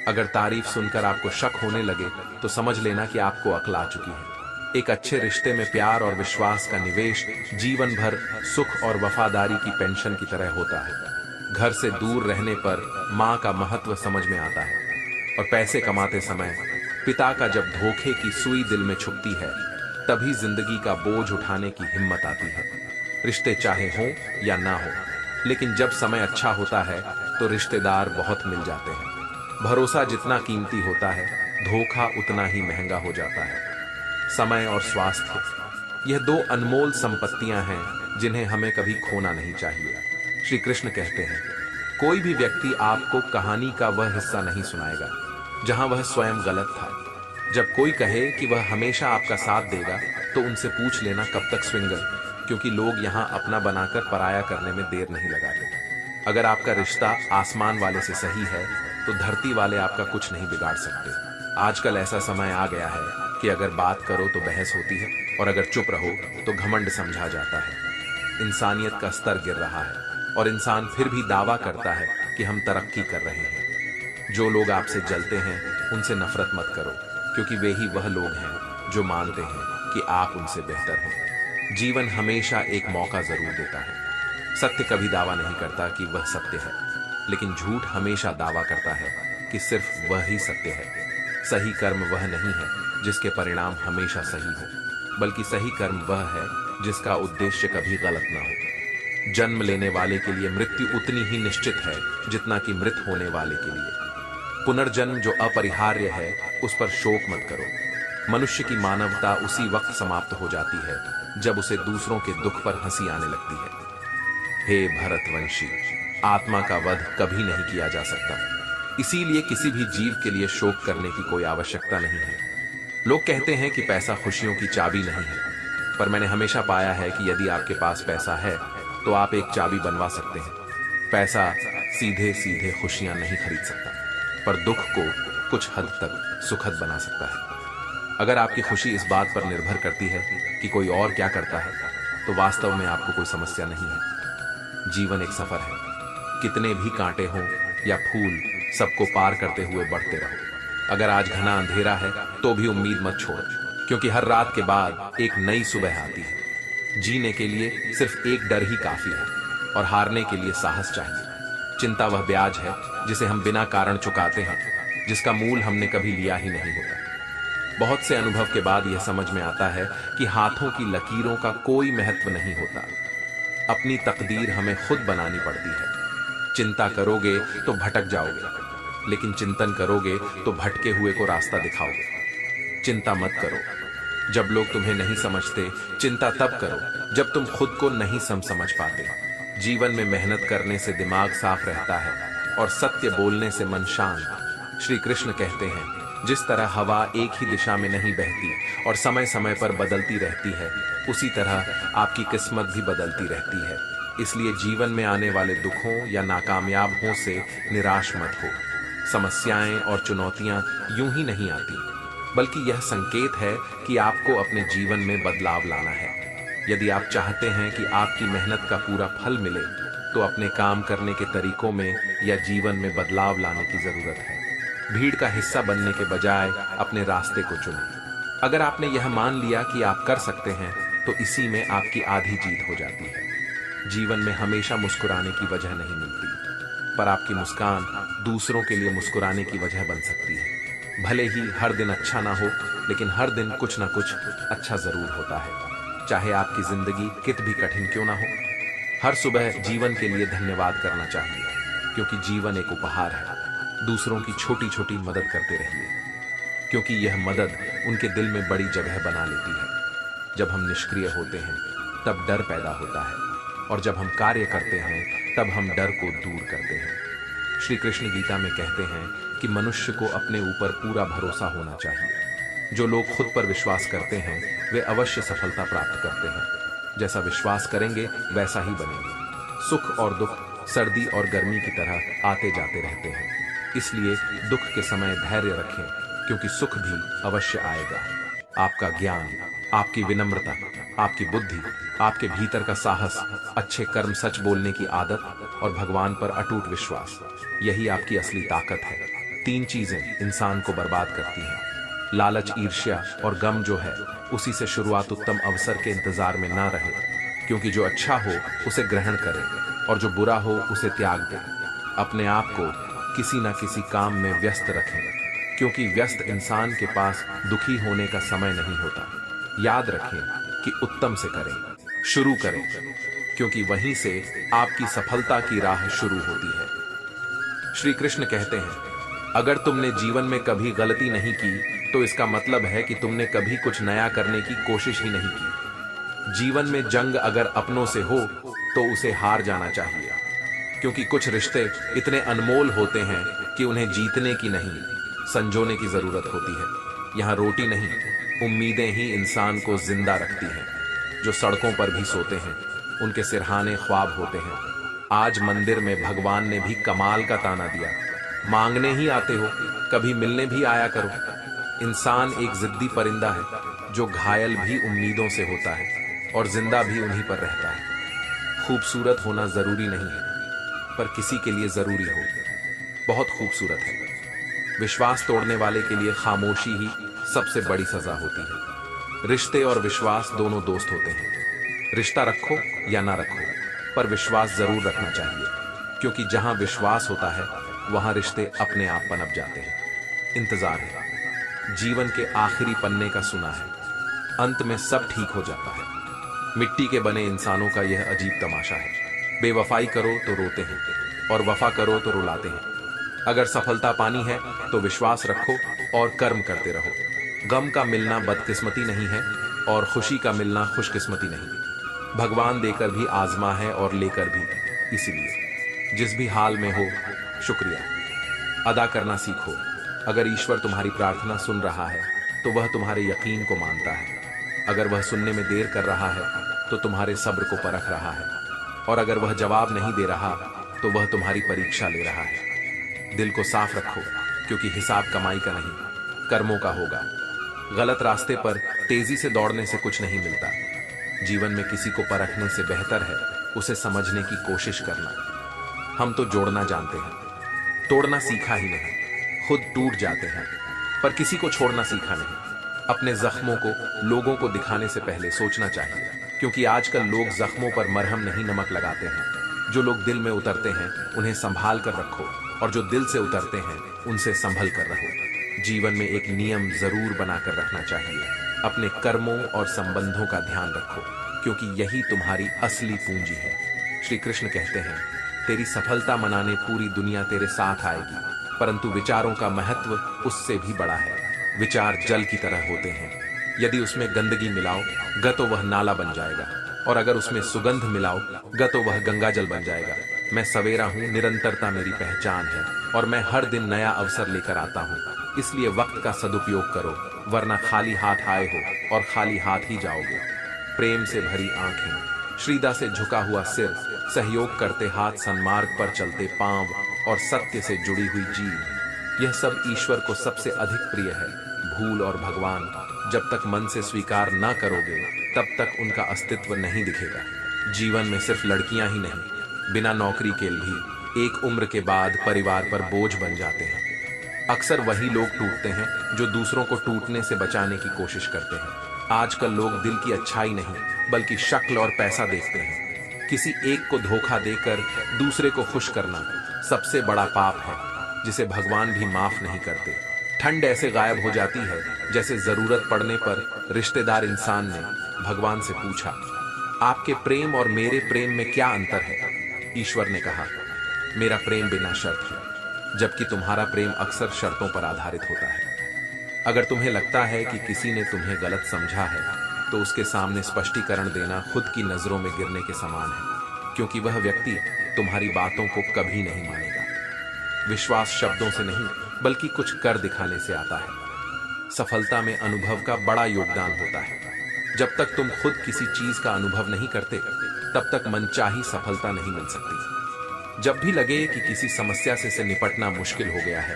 अगर तारीफ सुनकर आपको शक होने लगे तो समझ लेना कि आपको अक्ल आ चुकी है। एक अच्छे रिश्ते में प्यार और विश्वास का निवेश जीवन भर सुख और वफादारी की पेंशन की तरह होता है। घर से दूर रहने पर माँ का महत्व समझ में आता है, और पैसे कमाते समय पिता का जब धोखे की सुई दिल में छुपती है, तभी जिंदगी का बोझ उठाने की हिम्मत आती है। रिश्ते चाहे हों या ना हो, लेकिन जब समय अच्छा होता है तो रिश्तेदार बहुत मिल जाते हैं। भरोसा जितना कीमती होता है, धोखा उतना ही महंगा हो जाता है। समय और स्वास्थ्य, यह दो अनमोल संपत्तियां हैं जिन्हें हमें कभी खोना नहीं चाहिए। श्री कृष्ण कहते हैं, कोई भी व्यक्ति आपको कहानी का वह हिस्सा नहीं सुनाएगा जहां वह स्वयं गलत था। जब कोई कहे कि वह हमेशा आपका साथ देगा तो उनसे पूछ लेना कब तक स्विंगर, क्योंकि लोग यहां अपना बनाकर पराया करने में देर नहीं लगाते। अगर आपका रिश्ता आसमान वाले से सही है तो धरती वाले आपका कुछ नहीं बिगाड़ सकते। आजकल ऐसा समय आ गया है कि अगर बात करो तो बहस होती है, और अगर चुप रहो तो घमंड समझा जाता है। इंसानियत का स्तर गिर रहा है और इंसान फिर भी दावा करता है कि हम तरक्की कर रहे हैं। जो लोग आपसे जलते हैं उनसे नफरत मत करो, क्योंकि वे ही वह लोग हैं जो मानते हैं कि आप उनसे बेहतर हैं। जीवन हमेशा एक मौका जरूर देता है। सत्य कभी दावा नहीं करता कि वह सत्य है, लेकिन झूठ हमेशा दावा करता है कि सिर्फ वह ही सत्य है। सही कर्म वह नहीं है जिसके परिणाम हमेशा सही हो, बल्कि सही कर्म वह है जिसका उद्देश्य कभी गलत ना हो। जन्म लेने वाले के लिए मृत्यु उतनी ही निश्चित है जितना कि मृत होने वाले के लिए। पुनर्जन्म जो अपरिहार्य है उस पर शोक मत करो। मनुष्य की मानवता उसी वक्त समाप्त हो जाती है जब उसे दूसरों के दुख पर हंसी आने लगती है। हे भरतवंशी, आत्मा का वध कभी नहीं किया जा सकता, इसीलिए किसी भी जीव के लिए शोक करने की कोई आवश्यकता नहीं है। लोग कहते हैं कि पैसा खुशियों की चाबी नहीं है, पर मैंने हमेशा पाया है कि यदि आपके पास पैसा है तो आप एक चाबी बनवा सकते हैं। पैसा सीधे सीधे खुशियां नहीं खरीद सकता, पर दुख को कुछ हद तक सुखद बना सकता है। अगर आपकी खुशी इस बात पर निर्भर करती है कि कोई और क्या करता है, तो वास्तव में आपको कोई समस्या नहीं है। जीवन एक सफर है, कितने भी कांटे हों या फूल, सबको पार करते हुए बढ़ते रहो। अगर आज घना अंधेरा है तो भी उम्मीद मत छोड़ो, क्योंकि हर रात के बाद एक नई सुबह आती है। जीने के लिए सिर्फ एक डर ही काफी है, और हारने के लिए साहस चाहिए। चिंता वह ब्याज है जिसे हम बिना कारण चुकाते हैं, जिसका मूल हमने कभी लिया ही नहीं होता। बहुत से अनुभव के बाद यह समझ में आता है कि हाथों की लकीरों का कोई महत्व नहीं होता। अपनी तकदीर हमें खुद बनानी पड़ती है। चिंता करोगे तो भटक जाओगे, लेकिन चिंतन करोगे तो भटके हुए को रास्ता दिखाओगे। चिंता मत करो जब लोग तुम्हें नहीं समझते, चिंता तब करो जब तुम खुद को नहीं समझ पाते। जीवन में मेहनत करने से दिमाग साफ रहता है और सत्य बोलने से मन शांत। श्री कृष्ण कहते हैं, जिस तरह हवा एक ही दिशा में नहीं बहती और समय समय पर बदलती रहती है, उसी तरह आपकी किस्मत भी बदलती रहती है। इसलिए जीवन में आने वाले दुखों या नाकामयाब हों से निराश मत हो। समस्याएं और चुनौतियां यूं ही नहीं आती, बल्कि यह संकेत है कि आपको अपने जीवन में बदलाव लाना है। यदि आप चाहते हैं कि आपकी मेहनत का पूरा फल मिले, तो अपने काम करने के तरीकों में या जीवन में बदलाव लाने की जरूरत है। भीड़ का हिस्सा बनने के बजाय अपने रास्ते को चुनें। अगर आपने यह मान लिया कि आप कर सकते हैं, तो इसी में आपकी आधी जीत हो जाती है। जीवन में हमेशा मुस्कुराने की वजह नहीं मिलती, पर आपकी मुस्कान दूसरों के लिए मुस्कुराने की वजह बन सकती है। भले ही हर दिन अच्छा ना हो, लेकिन हर दिन कुछ ना कुछ अच्छा जरूर होता है, चाहे आपकी जिंदगी कित भी कठिन क्यों ना हो। हर सुबह जीवन के लिए धन्यवाद करना चाहिए, क्योंकि जीवन एक उपहार है। दूसरों की छोटी छोटी मदद करते रहिए, क्योंकि यह मदद उनके दिल में बड़ी जगह बना लेती है। जब हम निष्क्रिय होते हैं तब डर पैदा होता है, और जब हम कार्य करते हैं तब हम डर को दूर करते हैं। श्री कृष्ण गीता में कहते हैं कि मनुष्य को अपने ऊपर पूरा भरोसा होना चाहिए। जो लोग खुद पर विश्वास करते हैं वे अवश्य सफलता प्राप्त करते हैं। जैसा विश्वास करेंगे वैसा ही बनेंगे। सुख और दुख सर्दी और गर्मी की तरह आते जाते रहते हैं, इसलिए दुख के समय धैर्य रखें, क्योंकि सुख भी अवश्य आएगा। आपका ज्ञान, आपकी विनम्रता, आपकी बुद्धि, आपके भीतर का साहस, अच्छे कर्म, सच बोलने की आदत और भगवान पर अटूट विश्वास, यही आपकी असली ताकत है। 3 चीजें इंसान को बर्बाद करती हैं, लालच, ईर्ष्या और गम जो है उसी से शुरुआत। उत्तम अवसर के इंतजार में ना रहे, क्योंकि जो अच्छा हो उसे ग्रहण करें और जो बुरा हो उसे त्याग दें। अपने आप को किसी न किसी काम में व्यस्त रखें, क्योंकि व्यस्त इंसान के पास दुखी होने का समय नहीं होता। याद रखें कि उत्तम से करें, शुरू करें, क्योंकि वहीं से आपकी सफलता की राह शुरू होती है। श्री कृष्ण कहते हैं, अगर तुमने जीवन में कभी गलती नहीं की तो इसका मतलब है कि तुमने कभी कुछ नया करने की कोशिश ही नहीं की। जीवन में जंग अगर अपनों से हो तो उसे हार जाना चाहिए, क्योंकि कुछ रिश्ते इतने अनमोल होते हैं कि उन्हें जीतने की नहीं, संजोने की जरूरत होती है। यहाँ रोटी नहीं, उम्मीदें ही इंसान को जिंदा रखती हैं। जो सड़कों पर भी सोते हैं उनके सिरहाने ख्वाब होते हैं। आज मंदिर में भगवान ने भी कमाल का ताना दिया, मांगने ही आते हो, कभी मिलने भी आया करो। इंसान एक जिद्दी परिंदा है जो घायल भी उम्मीदों से होता है और जिंदा भी उन्हीं पर रहता है। खूबसूरत होना जरूरी नहीं है, पर किसी के लिए जरूरी हो, बहुत खूबसूरत है। विश्वास तोड़ने वाले के लिए खामोशी ही सबसे बड़ी सजा होती है। रिश्ते और विश्वास दोनों दोस्त होते हैं। रिश्ता रखो या ना रखो, पर विश्वास जरूर रखना चाहिए, क्योंकि जहां विश्वास होता है वहां रिश्ते अपने आप पनप जाते हैं। इंतजार है, जीवन के आखिरी पन्ने का सुना है, अंत में सब ठीक हो जाता है। मिट्टी के बने इंसानों का यह अजीब तमाशा है। बेवफाई करो तो रोते हैं और वफा करो तो रुलाते हैं। अगर सफलता पानी है तो विश्वास रखो और कर्म करते रहो। गम का मिलना बदकिस्मती नहीं है और खुशी का मिलना खुशकिस्मती नहीं। भगवान देकर भी आजमा है और लेकर भी, इसीलिए जिस भी हाल में हो शुक्रिया अदा करना सीखो। अगर ईश्वर तुम्हारी प्रार्थना सुन रहा है तो वह तुम्हारे यकीन को मानता है। अगर वह सुनने में देर कर रहा है तो तुम्हारे सब्र को परख रहा है, और अगर वह जवाब नहीं दे रहा तो वह तुम्हारी परीक्षा ले रहा है। दिल को साफ रखो, क्योंकि हिसाब कमाई का नहीं, कर्मों का होगा। गलत रास्ते पर तेजी से दौड़ने से कुछ नहीं मिलता। जीवन में किसी को परखने से बेहतर है उसे समझने की कोशिश करना। हम तो जोड़ना जानते हैं, तोड़ना सीखा ही नहीं। खुद टूट जाते हैं पर किसी को छोड़ना सीखा नहीं। अपने जख्मों को लोगों को दिखाने से पहले सोचना चाहिए, क्योंकि आजकल लोग जख्मों पर मरहम नहीं नमक लगाते हैं। जो लोग दिल में उतरते हैं उन्हें संभाल कर रखो, और जो दिल से उतरते हैं उनसे संभल कर रहो। जीवन में एक नियम जरूर बनाकर रखना चाहिए, अपने कर्मों और संबंधों का ध्यान रखो, क्योंकि यही तुम्हारी असली पूंजी है। श्री कृष्ण कहते हैं, तेरी सफलता मनाने पूरी दुनिया तेरे साथ आएगी, परंतु विचारों का महत्व उससे भी बड़ा है। विचार जल की तरह होते हैं, यदि उसमें गंदगी मिलाओ ग तो वह नाला बन जाएगा, और अगर उसमें सुगंध मिलाओ ग तो वह गंगा जल बन जाएगा। मैं सवेरा हूँ, निरंतरता मेरी पहचान है, और मैं हर दिन नया अवसर लेकर आता हूँ। इसलिए वक्त का सदुपयोग करो, वरना खाली हाथ आए हो और खाली हाथ ही जाओगे। प्रेम से भरी आंखें, श्रीदा से झुका हुआ सिर, सहयोग करते हाथ, सन्मार्ग पर चलते पांव और सत्य से जुड़ी हुई जीव, यह सब ईश्वर को सबसे अधिक प्रिय है। भूल और भगवान जब तक मन से स्वीकार ना करोगे तब तक उनका अस्तित्व नहीं दिखेगा। जीवन में सिर्फ लड़कियां ही नहीं, बिना नौकरी के भी एक उम्र के बाद परिवार पर बोझ बन जाते हैं। अक्सर वही लोग टूटते हैं जो दूसरों को टूटने से बचाने की कोशिश करते हैं। आजकल लोग दिल की अच्छाई नहीं बल्कि शक्ल और पैसा देखते हैं। किसी एक को धोखा देकर दूसरे को खुश करना सबसे बड़ा पाप है, जिसे भगवान भी माफ नहीं करते। ठंड ऐसे गायब हो जाती है जैसे जरूरत पड़ने पर रिश्तेदार इंसान ने भगवान से पूछा, आपके प्रेम और मेरे प्रेम में क्या अंतर है? ईश्वर ने कहा, मेरा प्रेम बिना शर्त है, जबकि तुम्हारा प्रेम अक्सर शर्तों पर आधारित होता है। अगर तुम्हें लगता है कि किसी ने तुम्हें गलत समझा है तो उसके सामने स्पष्टीकरण देना खुद की नजरों में गिरने के समान है, क्योंकि वह व्यक्ति तुम्हारी बातों को कभी नहीं मानेगा। विश्वास शब्दों से नहीं बल्कि कुछ कर दिखाने से आता है। सफलता में अनुभव का बड़ा योगदान होता है। जब तक तुम खुद किसी चीज का अनुभव नहीं करते, तब तक मनचाही सफलता नहीं मिल सकती। जब भी लगे कि किसी समस्या से निपटना मुश्किल हो गया है,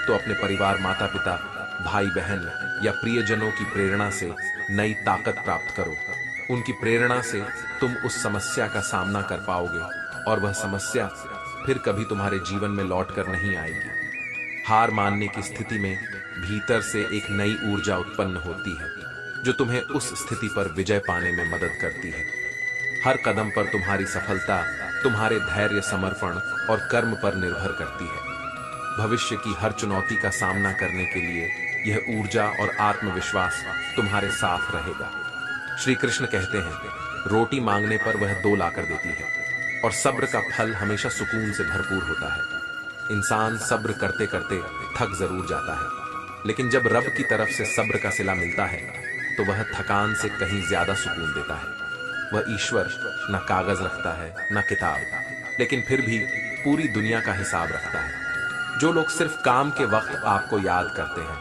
तो अपने परिवार, माता पिता, भाई बहन या प्रियजनों की प्रेरणा से नई ताकत प्राप्त करो। उनकी प्रेरणा से तुम उस समस्या का सामना कर पाओगे और वह समस्या फिर कभी तुम्हारे जीवन में लौटकर नहीं आएगी। हार मानने की स्थिति में भीतर से एक नई ऊर्जा उत्पन्न होती है, जो तुम्हें उस स्थिति पर विजय पाने में मदद करती है। हर कदम पर तुम्हारी सफलता तुम्हारे धैर्य, समर्पण और कर्म पर निर्भर करती है। भविष्य की हर चुनौती का सामना करने के लिए यह ऊर्जा और आत्मविश्वास तुम्हारे साथ रहेगा। श्री कृष्ण कहते हैं, रोटी मांगने पर वह दो लाकर देती है, और सब्र का फल हमेशा सुकून से भरपूर होता है। इंसान सब्र करते करते थक जरूर जाता है, लेकिन जब रब की तरफ से सब्र का सिला मिलता है, तो वह थकान से कहीं ज्यादा सुकून देता है। वह ईश्वर न कागज रखता है न किताब, लेकिन फिर भी पूरी दुनिया का हिसाब रखता है। जो लोग सिर्फ काम के वक्त आपको याद करते हैं,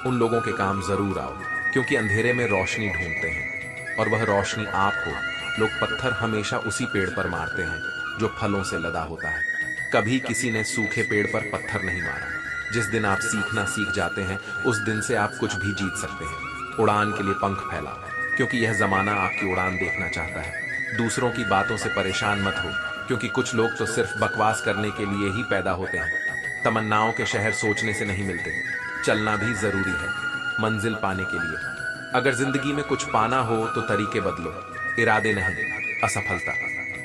उन लोगों के काम जरूर आओ, क्योंकि अंधेरे में रोशनी ढूंढते हैं, और वह रोशनी आप हो। लोग पत्थर हमेशा उसी पेड़ पर मारते हैं जो फलों से लदा होता है। कभी किसी ने सूखे पेड़ पर पत्थर नहीं मारा। जिस दिन आप सीखना सीख जाते हैं, उस दिन से आप कुछ भी जीत सकते हैं। उड़ान के लिए पंख फैलाओ, क्योंकि यह जमाना आपकी उड़ान देखना चाहता है। दूसरों की बातों से परेशान मत हो, क्योंकि कुछ लोग तो सिर्फ बकवास करने के लिए ही पैदा होते हैं। तमन्नाओं के शहर सोचने से नहीं मिलते, चलना भी जरूरी है मंजिल पाने के लिए। अगर जिंदगी में कुछ पाना हो तो तरीके बदलो, इरादे नहीं। असफलता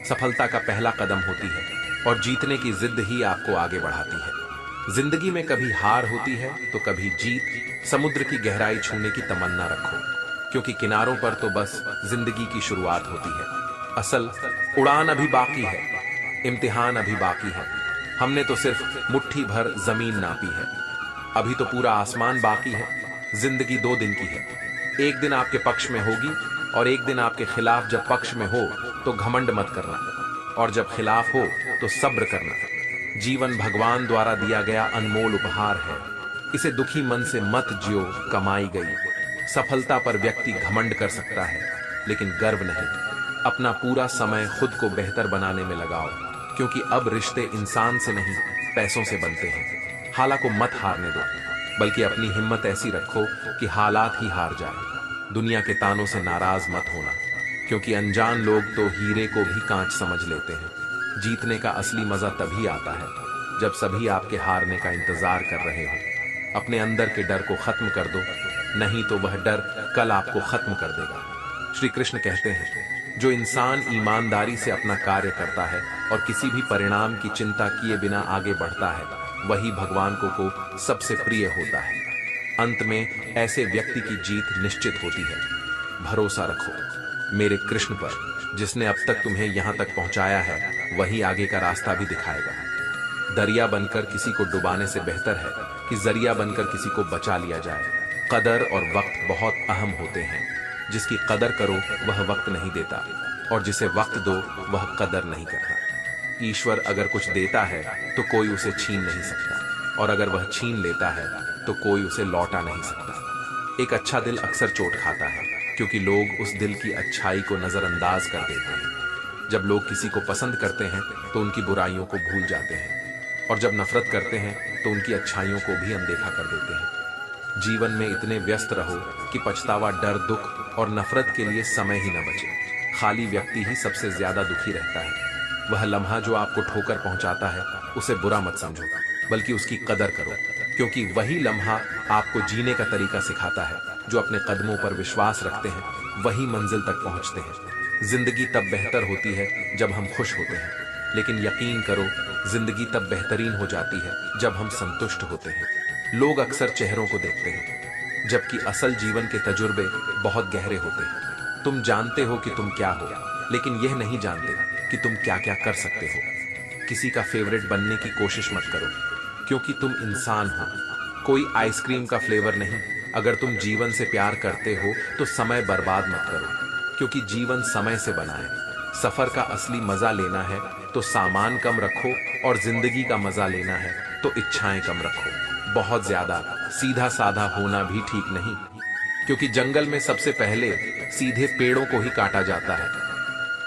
सफलता का पहला कदम होती है, और जीतने की जिद ही आपको आगे बढ़ाती है। जिंदगी में कभी हार होती है तो कभी जीत। समुद्र की गहराई छूने की तमन्ना रखो, क्योंकि किनारों पर तो बस जिंदगी की शुरुआत होती है। असल उड़ान अभी बाकी है, इम्तिहान अभी बाकी है। हमने तो सिर्फ मुट्ठी भर जमीन नापी है, अभी तो पूरा आसमान बाकी है। जिंदगी 2 दिन की है, एक दिन आपके पक्ष में होगी और एक दिन आपके खिलाफ। जब पक्ष में हो तो घमंड मत करना, और जब खिलाफ हो तो सब्र करना। जीवन भगवान द्वारा दिया गया अनमोल उपहार है, इसे दुखी मन से मत जियो कमाई गई। सफलता पर व्यक्ति घमंड कर सकता है, लेकिन गर्व नहीं। अपना पूरा समय खुद को बेहतर बनाने में लगाओ, क्योंकि अब रिश्ते इंसान से नहीं पैसों से बनते हैं। हालात को मत हारने दो, बल्कि अपनी हिम्मत ऐसी रखो कि हालात ही हार जाए। दुनिया के तानों से नाराज मत होना, क्योंकि अनजान लोग तो हीरे को भी कांच समझ लेते हैं। जीतने का असली मजा तभी आता है जब सभी आपके हारने का इंतजार कर रहे हो। अपने अंदर के डर को खत्म कर दो, नहीं तो वह डर कल आपको खत्म कर देगा। श्री कृष्ण कहते हैं, जो इंसान ईमानदारी से अपना कार्य करता है और किसी भी परिणाम की चिंता किए बिना आगे बढ़ता है, वही भगवान को सबसे प्रिय होता है। अंत में ऐसे व्यक्ति की जीत निश्चित होती है। भरोसा रखो मेरे कृष्ण पर, जिसने अब तक तुम्हें यहां तक पहुंचाया है, वही आगे का रास्ता भी दिखाएगा। दरिया बनकर किसी को डुबाने से बेहतर है कि जरिया बनकर किसी को बचा लिया जाए। कदर और वक्त बहुत अहम होते हैं। जिसकी कदर करो वह वक्त नहीं देता, और जिसे वक्त दो वह कदर नहीं करता। ईश्वर अगर कुछ देता है तो कोई उसे छीन नहीं सकता, और अगर वह छीन लेता है तो कोई उसे लौटा नहीं सकता। एक अच्छा दिल अक्सर चोट खाता है, क्योंकि लोग उस दिल की अच्छाई को नजरअंदाज कर देते हैं। जब लोग किसी को पसंद करते हैं तो उनकी बुराइयों को भूल जाते हैं, और जब नफरत करते हैं तो उनकी अच्छाइयों को भी अनदेखा कर देते हैं। जीवन में इतने व्यस्त रहो कि पछतावा, डर, दुख और नफरत के लिए समय ही न बचे। खाली व्यक्ति ही सबसे ज्यादा दुखी रहता है। वह लम्हा जो आपको ठोकर पहुंचाता है, उसे बुरा मत समझो, बल्कि उसकी कदर करो, क्योंकि वही लम्हा आपको जीने का तरीका सिखाता है। जो अपने कदमों पर विश्वास रखते हैं वही मंजिल तक पहुंचते हैं। जिंदगी तब बेहतर होती है जब हम खुश होते हैं, लेकिन यकीन करो जिंदगी तब बेहतरीन हो जाती है जब हम संतुष्ट होते हैं। लोग अक्सर चेहरों को देखते हैं, जबकि असल जीवन के तजुर्बे बहुत गहरे होते हैं। तुम जानते हो कि तुम क्या हो, लेकिन यह नहीं जानते कि तुम क्या क्या कर सकते हो। किसी का फेवरेट बनने की कोशिश मत करो, क्योंकि तुम इंसान हो, कोई आइसक्रीम का फ्लेवर नहीं। अगर तुम जीवन से प्यार करते हो तो समय बर्बाद मत करो, क्योंकि जीवन समय से बना है। सफर का असली मजा लेना है तो सामान कम रखो, और जिंदगी का मजा लेना है तो इच्छाएं कम रखो। बहुत ज्यादा सीधा साधा होना भी ठीक नहीं, क्योंकि जंगल में सबसे पहले सीधे पेड़ों को ही काटा जाता है।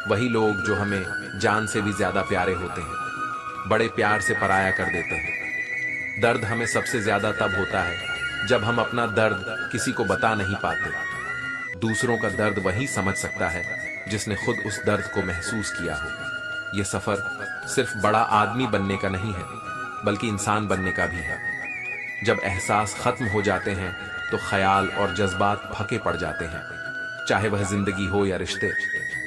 वही लोग जो हमें जान से भी ज्यादा प्यारे होते हैं, बड़े प्यार से पराया कर देते हैं। दर्द हमें सबसे ज्यादा तब होता है जब हम अपना दर्द किसी को बता नहीं पाते। दूसरों का दर्द वही समझ सकता है जिसने खुद उस दर्द को महसूस किया हो। यह सफर सिर्फ बड़ा आदमी बनने का नहीं है, बल्कि इंसान बनने का भी है। जब एहसास खत्म हो जाते हैं तो ख्याल और जज्बात फके पड़ जाते हैं। चाहे वह जिंदगी हो या रिश्ते,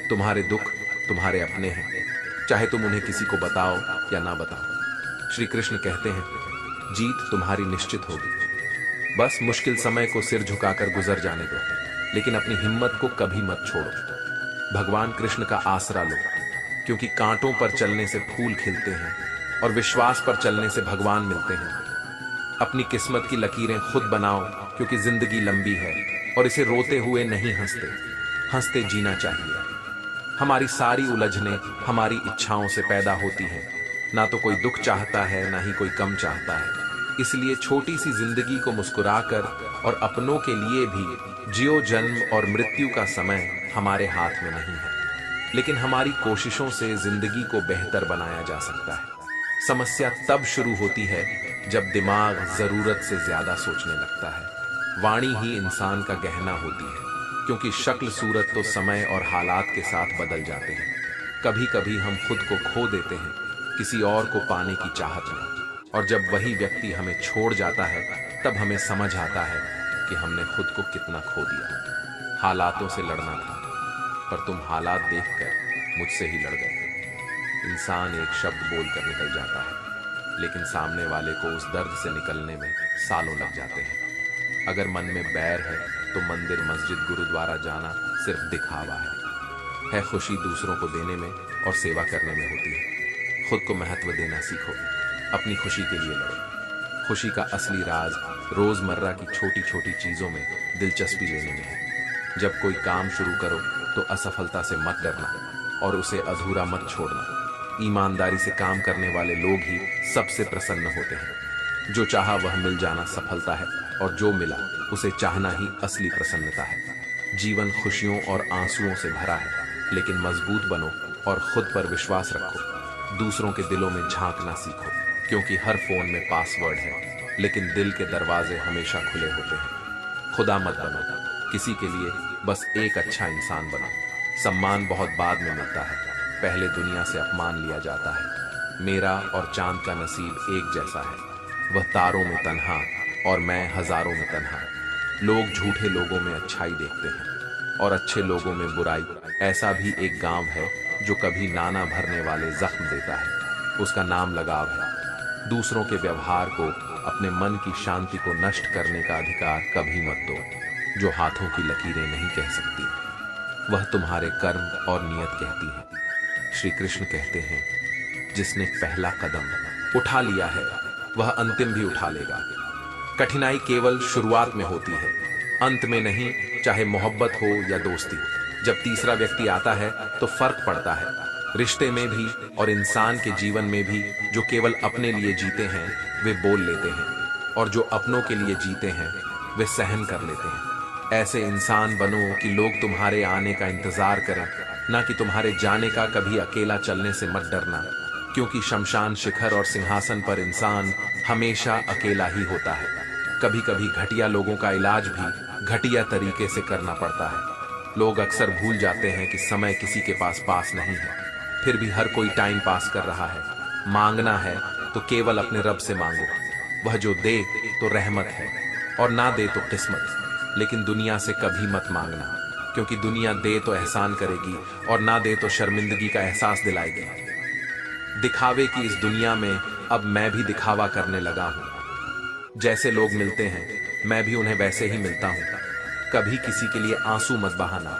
तुम्हारे दुख तुम्हारे अपने हैं, चाहे तुम उन्हें किसी को बताओ या ना बताओ। श्री कृष्ण कहते हैं, जीत तुम्हारी निश्चित होगी। बस मुश्किल समय को सिर झुकाकर गुजर जाने दो, लेकिन अपनी हिम्मत को कभी मत छोड़ो। भगवान कृष्ण का आसरा लो, क्योंकि कांटों पर चलने से फूल खिलते हैं और विश्वास पर चलने से भगवान मिलते हैं। अपनी किस्मत की लकीरें खुद बनाओ, क्योंकि जिंदगी लंबी है और इसे रोते हुए नहीं हंसते, हंसते जीना चाहिए। हमारी सारी उलझनें हमारी इच्छाओं से पैदा होती हैं। ना तो कोई दुख चाहता है, ना ही कोई कम चाहता है। इसलिए छोटी सी जिंदगी को मुस्कुराकर और अपनों के लिए भी जियो। जन्म और मृत्यु का समय हमारे हाथ में नहीं है, लेकिन हमारी कोशिशों से जिंदगी को बेहतर बनाया जा सकता है। समस्या तब शुरू होती है जब दिमाग जरूरत से ज्यादा सोचने लगता है। वाणी ही इंसान का गहना होती है, क्योंकि शक्ल सूरत तो समय और हालात के साथ बदल जाते हैं। कभी कभी हम खुद को खो देते हैं किसी और को पाने की चाहत में, और जब वही व्यक्ति हमें छोड़ जाता है तब हमें समझ आता है कि हमने खुद को कितना खो दिया। हालातों से लड़ना था, पर तुम हालात देखकर मुझसे ही लड़ गए। इंसान एक शब्द बोलकर निकल जाता है, लेकिन सामने वाले को उस दर्द से निकलने में सालों लग जाते हैं। अगर मन में बैर है तो मंदिर, मस्जिद, गुरुद्वारा जाना सिर्फ दिखावा है। खुशी दूसरों को देने में और सेवा करने में होती है। खुद को महत्व देना सीखो, अपनी खुशी के लिए लड़ो। खुशी का असली राज रोजमर्रा की छोटी छोटी चीजों में दिलचस्पी लेने में है। जब कोई काम शुरू करो तो असफलता से मत डरना और उसे अधूरा मत छोड़ना। ईमानदारी से काम करने वाले लोग ही सबसे प्रसन्न होते हैं। जो चाहा वह मिल जाना सफलता है, और जो मिला उसे चाहना ही असली प्रसन्नता है। जीवन खुशियों और आंसुओं से भरा है, लेकिन मजबूत बनो और खुद पर विश्वास रखो। दूसरों के दिलों में झांकना सीखो, क्योंकि हर फोन में पासवर्ड है, लेकिन दिल के दरवाजे हमेशा खुले होते हैं। खुदा मत बनो, किसी के लिए बस एक अच्छा इंसान बनो। सम्मान बहुत बाद में मिलता है, पहले दुनिया से अपमान लिया जाता है। मेरा और चांद का नसीब एक जैसा है, वह तारों में तन्हा और मैं हजारों में तन्हा। लोग झूठे लोगों में अच्छाई देखते हैं और अच्छे लोगों में बुराई। ऐसा भी एक गांव है जो कभी नाना भरने वाले जख्म देता है, उसका नाम लगाव है। दूसरों के व्यवहार को, अपने मन की शांति को नष्ट करने का अधिकार कभी मत दो। जो हाथों की लकीरें नहीं कह सकती, वह तुम्हारे कर्म और नियत कहती है। श्री कृष्ण कहते हैं, जिसने पहला कदम उठा लिया है वह अंतिम भी उठा लेगा। कठिनाई केवल शुरुआत में होती है, अंत में नहीं। चाहे मोहब्बत हो या दोस्ती, जब तीसरा व्यक्ति आता है तो फर्क पड़ता है। रिश्ते में भी और इंसान के जीवन में भी। जो केवल अपने लिए जीते हैं वे बोल लेते हैं, और जो अपनों के लिए जीते हैं वे सहन कर लेते हैं। ऐसे इंसान बनो कि लोग तुम्हारे आने का इंतजार करें, ना कि तुम्हारे जाने का। कभी अकेला चलने से मत डरना, क्योंकि शमशान शिखर और सिंहासन पर इंसान हमेशा अकेला ही होता है। कभी कभी घटिया लोगों का इलाज भी घटिया तरीके से करना पड़ता है। लोग अक्सर भूल जाते हैं कि समय किसी के पास नहीं है, फिर भी हर कोई टाइम पास कर रहा है। मांगना है तो केवल अपने रब से मांगो, वह जो दे तो रहमत है और ना दे तो किस्मत। लेकिन दुनिया से कभी मत मांगना, क्योंकि दुनिया दे तो एहसान करेगी और ना दे तो शर्मिंदगी का एहसास दिलाएगी। दिखावे की इस दुनिया में अब मैं भी दिखावा करने लगा हूं। जैसे लोग मिलते हैं मैं भी उन्हें वैसे ही मिलता हूं। कभी किसी के लिए आंसू मत बहाना,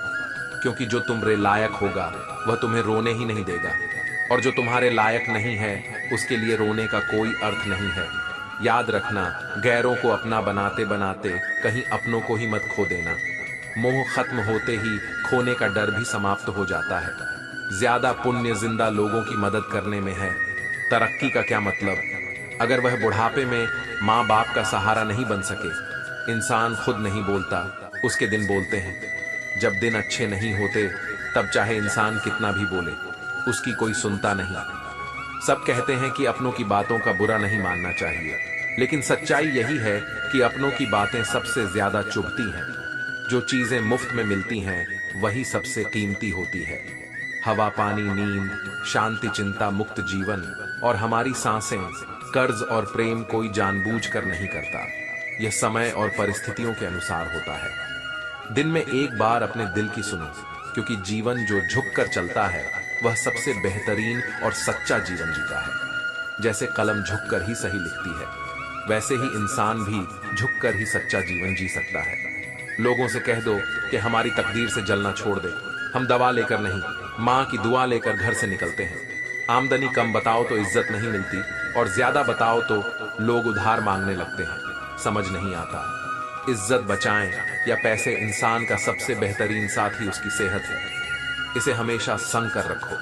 क्योंकि जो तुम्हारे लायक होगा वह तुम्हें रोने ही नहीं देगा, और जो तुम्हारे लायक नहीं है उसके लिए रोने का कोई अर्थ नहीं है। याद रखना, गैरों को अपना बनाते बनाते कहीं अपनों को ही मत खो देना। मोह खत्म होते ही खोने का डर भी समाप्त हो जाता है। ज्यादा पुण्य जिंदा लोगों की मदद करने में है। तरक्की का क्या मतलब अगर वह बुढ़ापे में माँ बाप का सहारा नहीं बन सके, इंसान खुद नहीं बोलता, उसके दिन बोलते हैं। जब दिन अच्छे नहीं होते, तब चाहे इंसान कितना भी बोले, उसकी कोई सुनता नहीं। सब कहते हैं कि अपनों की बातों का बुरा नहीं मानना चाहिए, लेकिन सच्चाई यही है कि अपनों की बातें सबसे ज्यादा चुभती हैं। जो चीजें मुफ्त में मिलती हैं, वही सबसे कीमती होती है। हवा, पानी, नींद, शांति, चिंता मुक्त जीवन और हमारी सांसें, कर्ज और प्रेम कोई जानबूझकर नहीं करता। यह समय और परिस्थितियों के अनुसार होता है। दिन में एक बार अपने दिल की सुनो, क्योंकि जीवन जो झुककर चलता है वह सबसे बेहतरीन और सच्चा जीवन जीता है। जैसे कलम झुककर ही सही लिखती है, वैसे ही इंसान भी झुककर ही सच्चा जीवन जी सकता है। लोगों से कह दो कि हमारी तकदीर से जलना छोड़ दे। हम दवा लेकर नहीं, माँ की दुआ लेकर घर से निकलते हैं। आमदनी कम बताओ तो इज्जत नहीं मिलती, और ज्यादा बताओ तो लोग उधार मांगने लगते हैं। समझ नहीं आता, इज्जत बचाएं या पैसे, इंसान का सबसे बेहतरीन साथी उसकी सेहत है। इसे हमेशा संग कर रखो।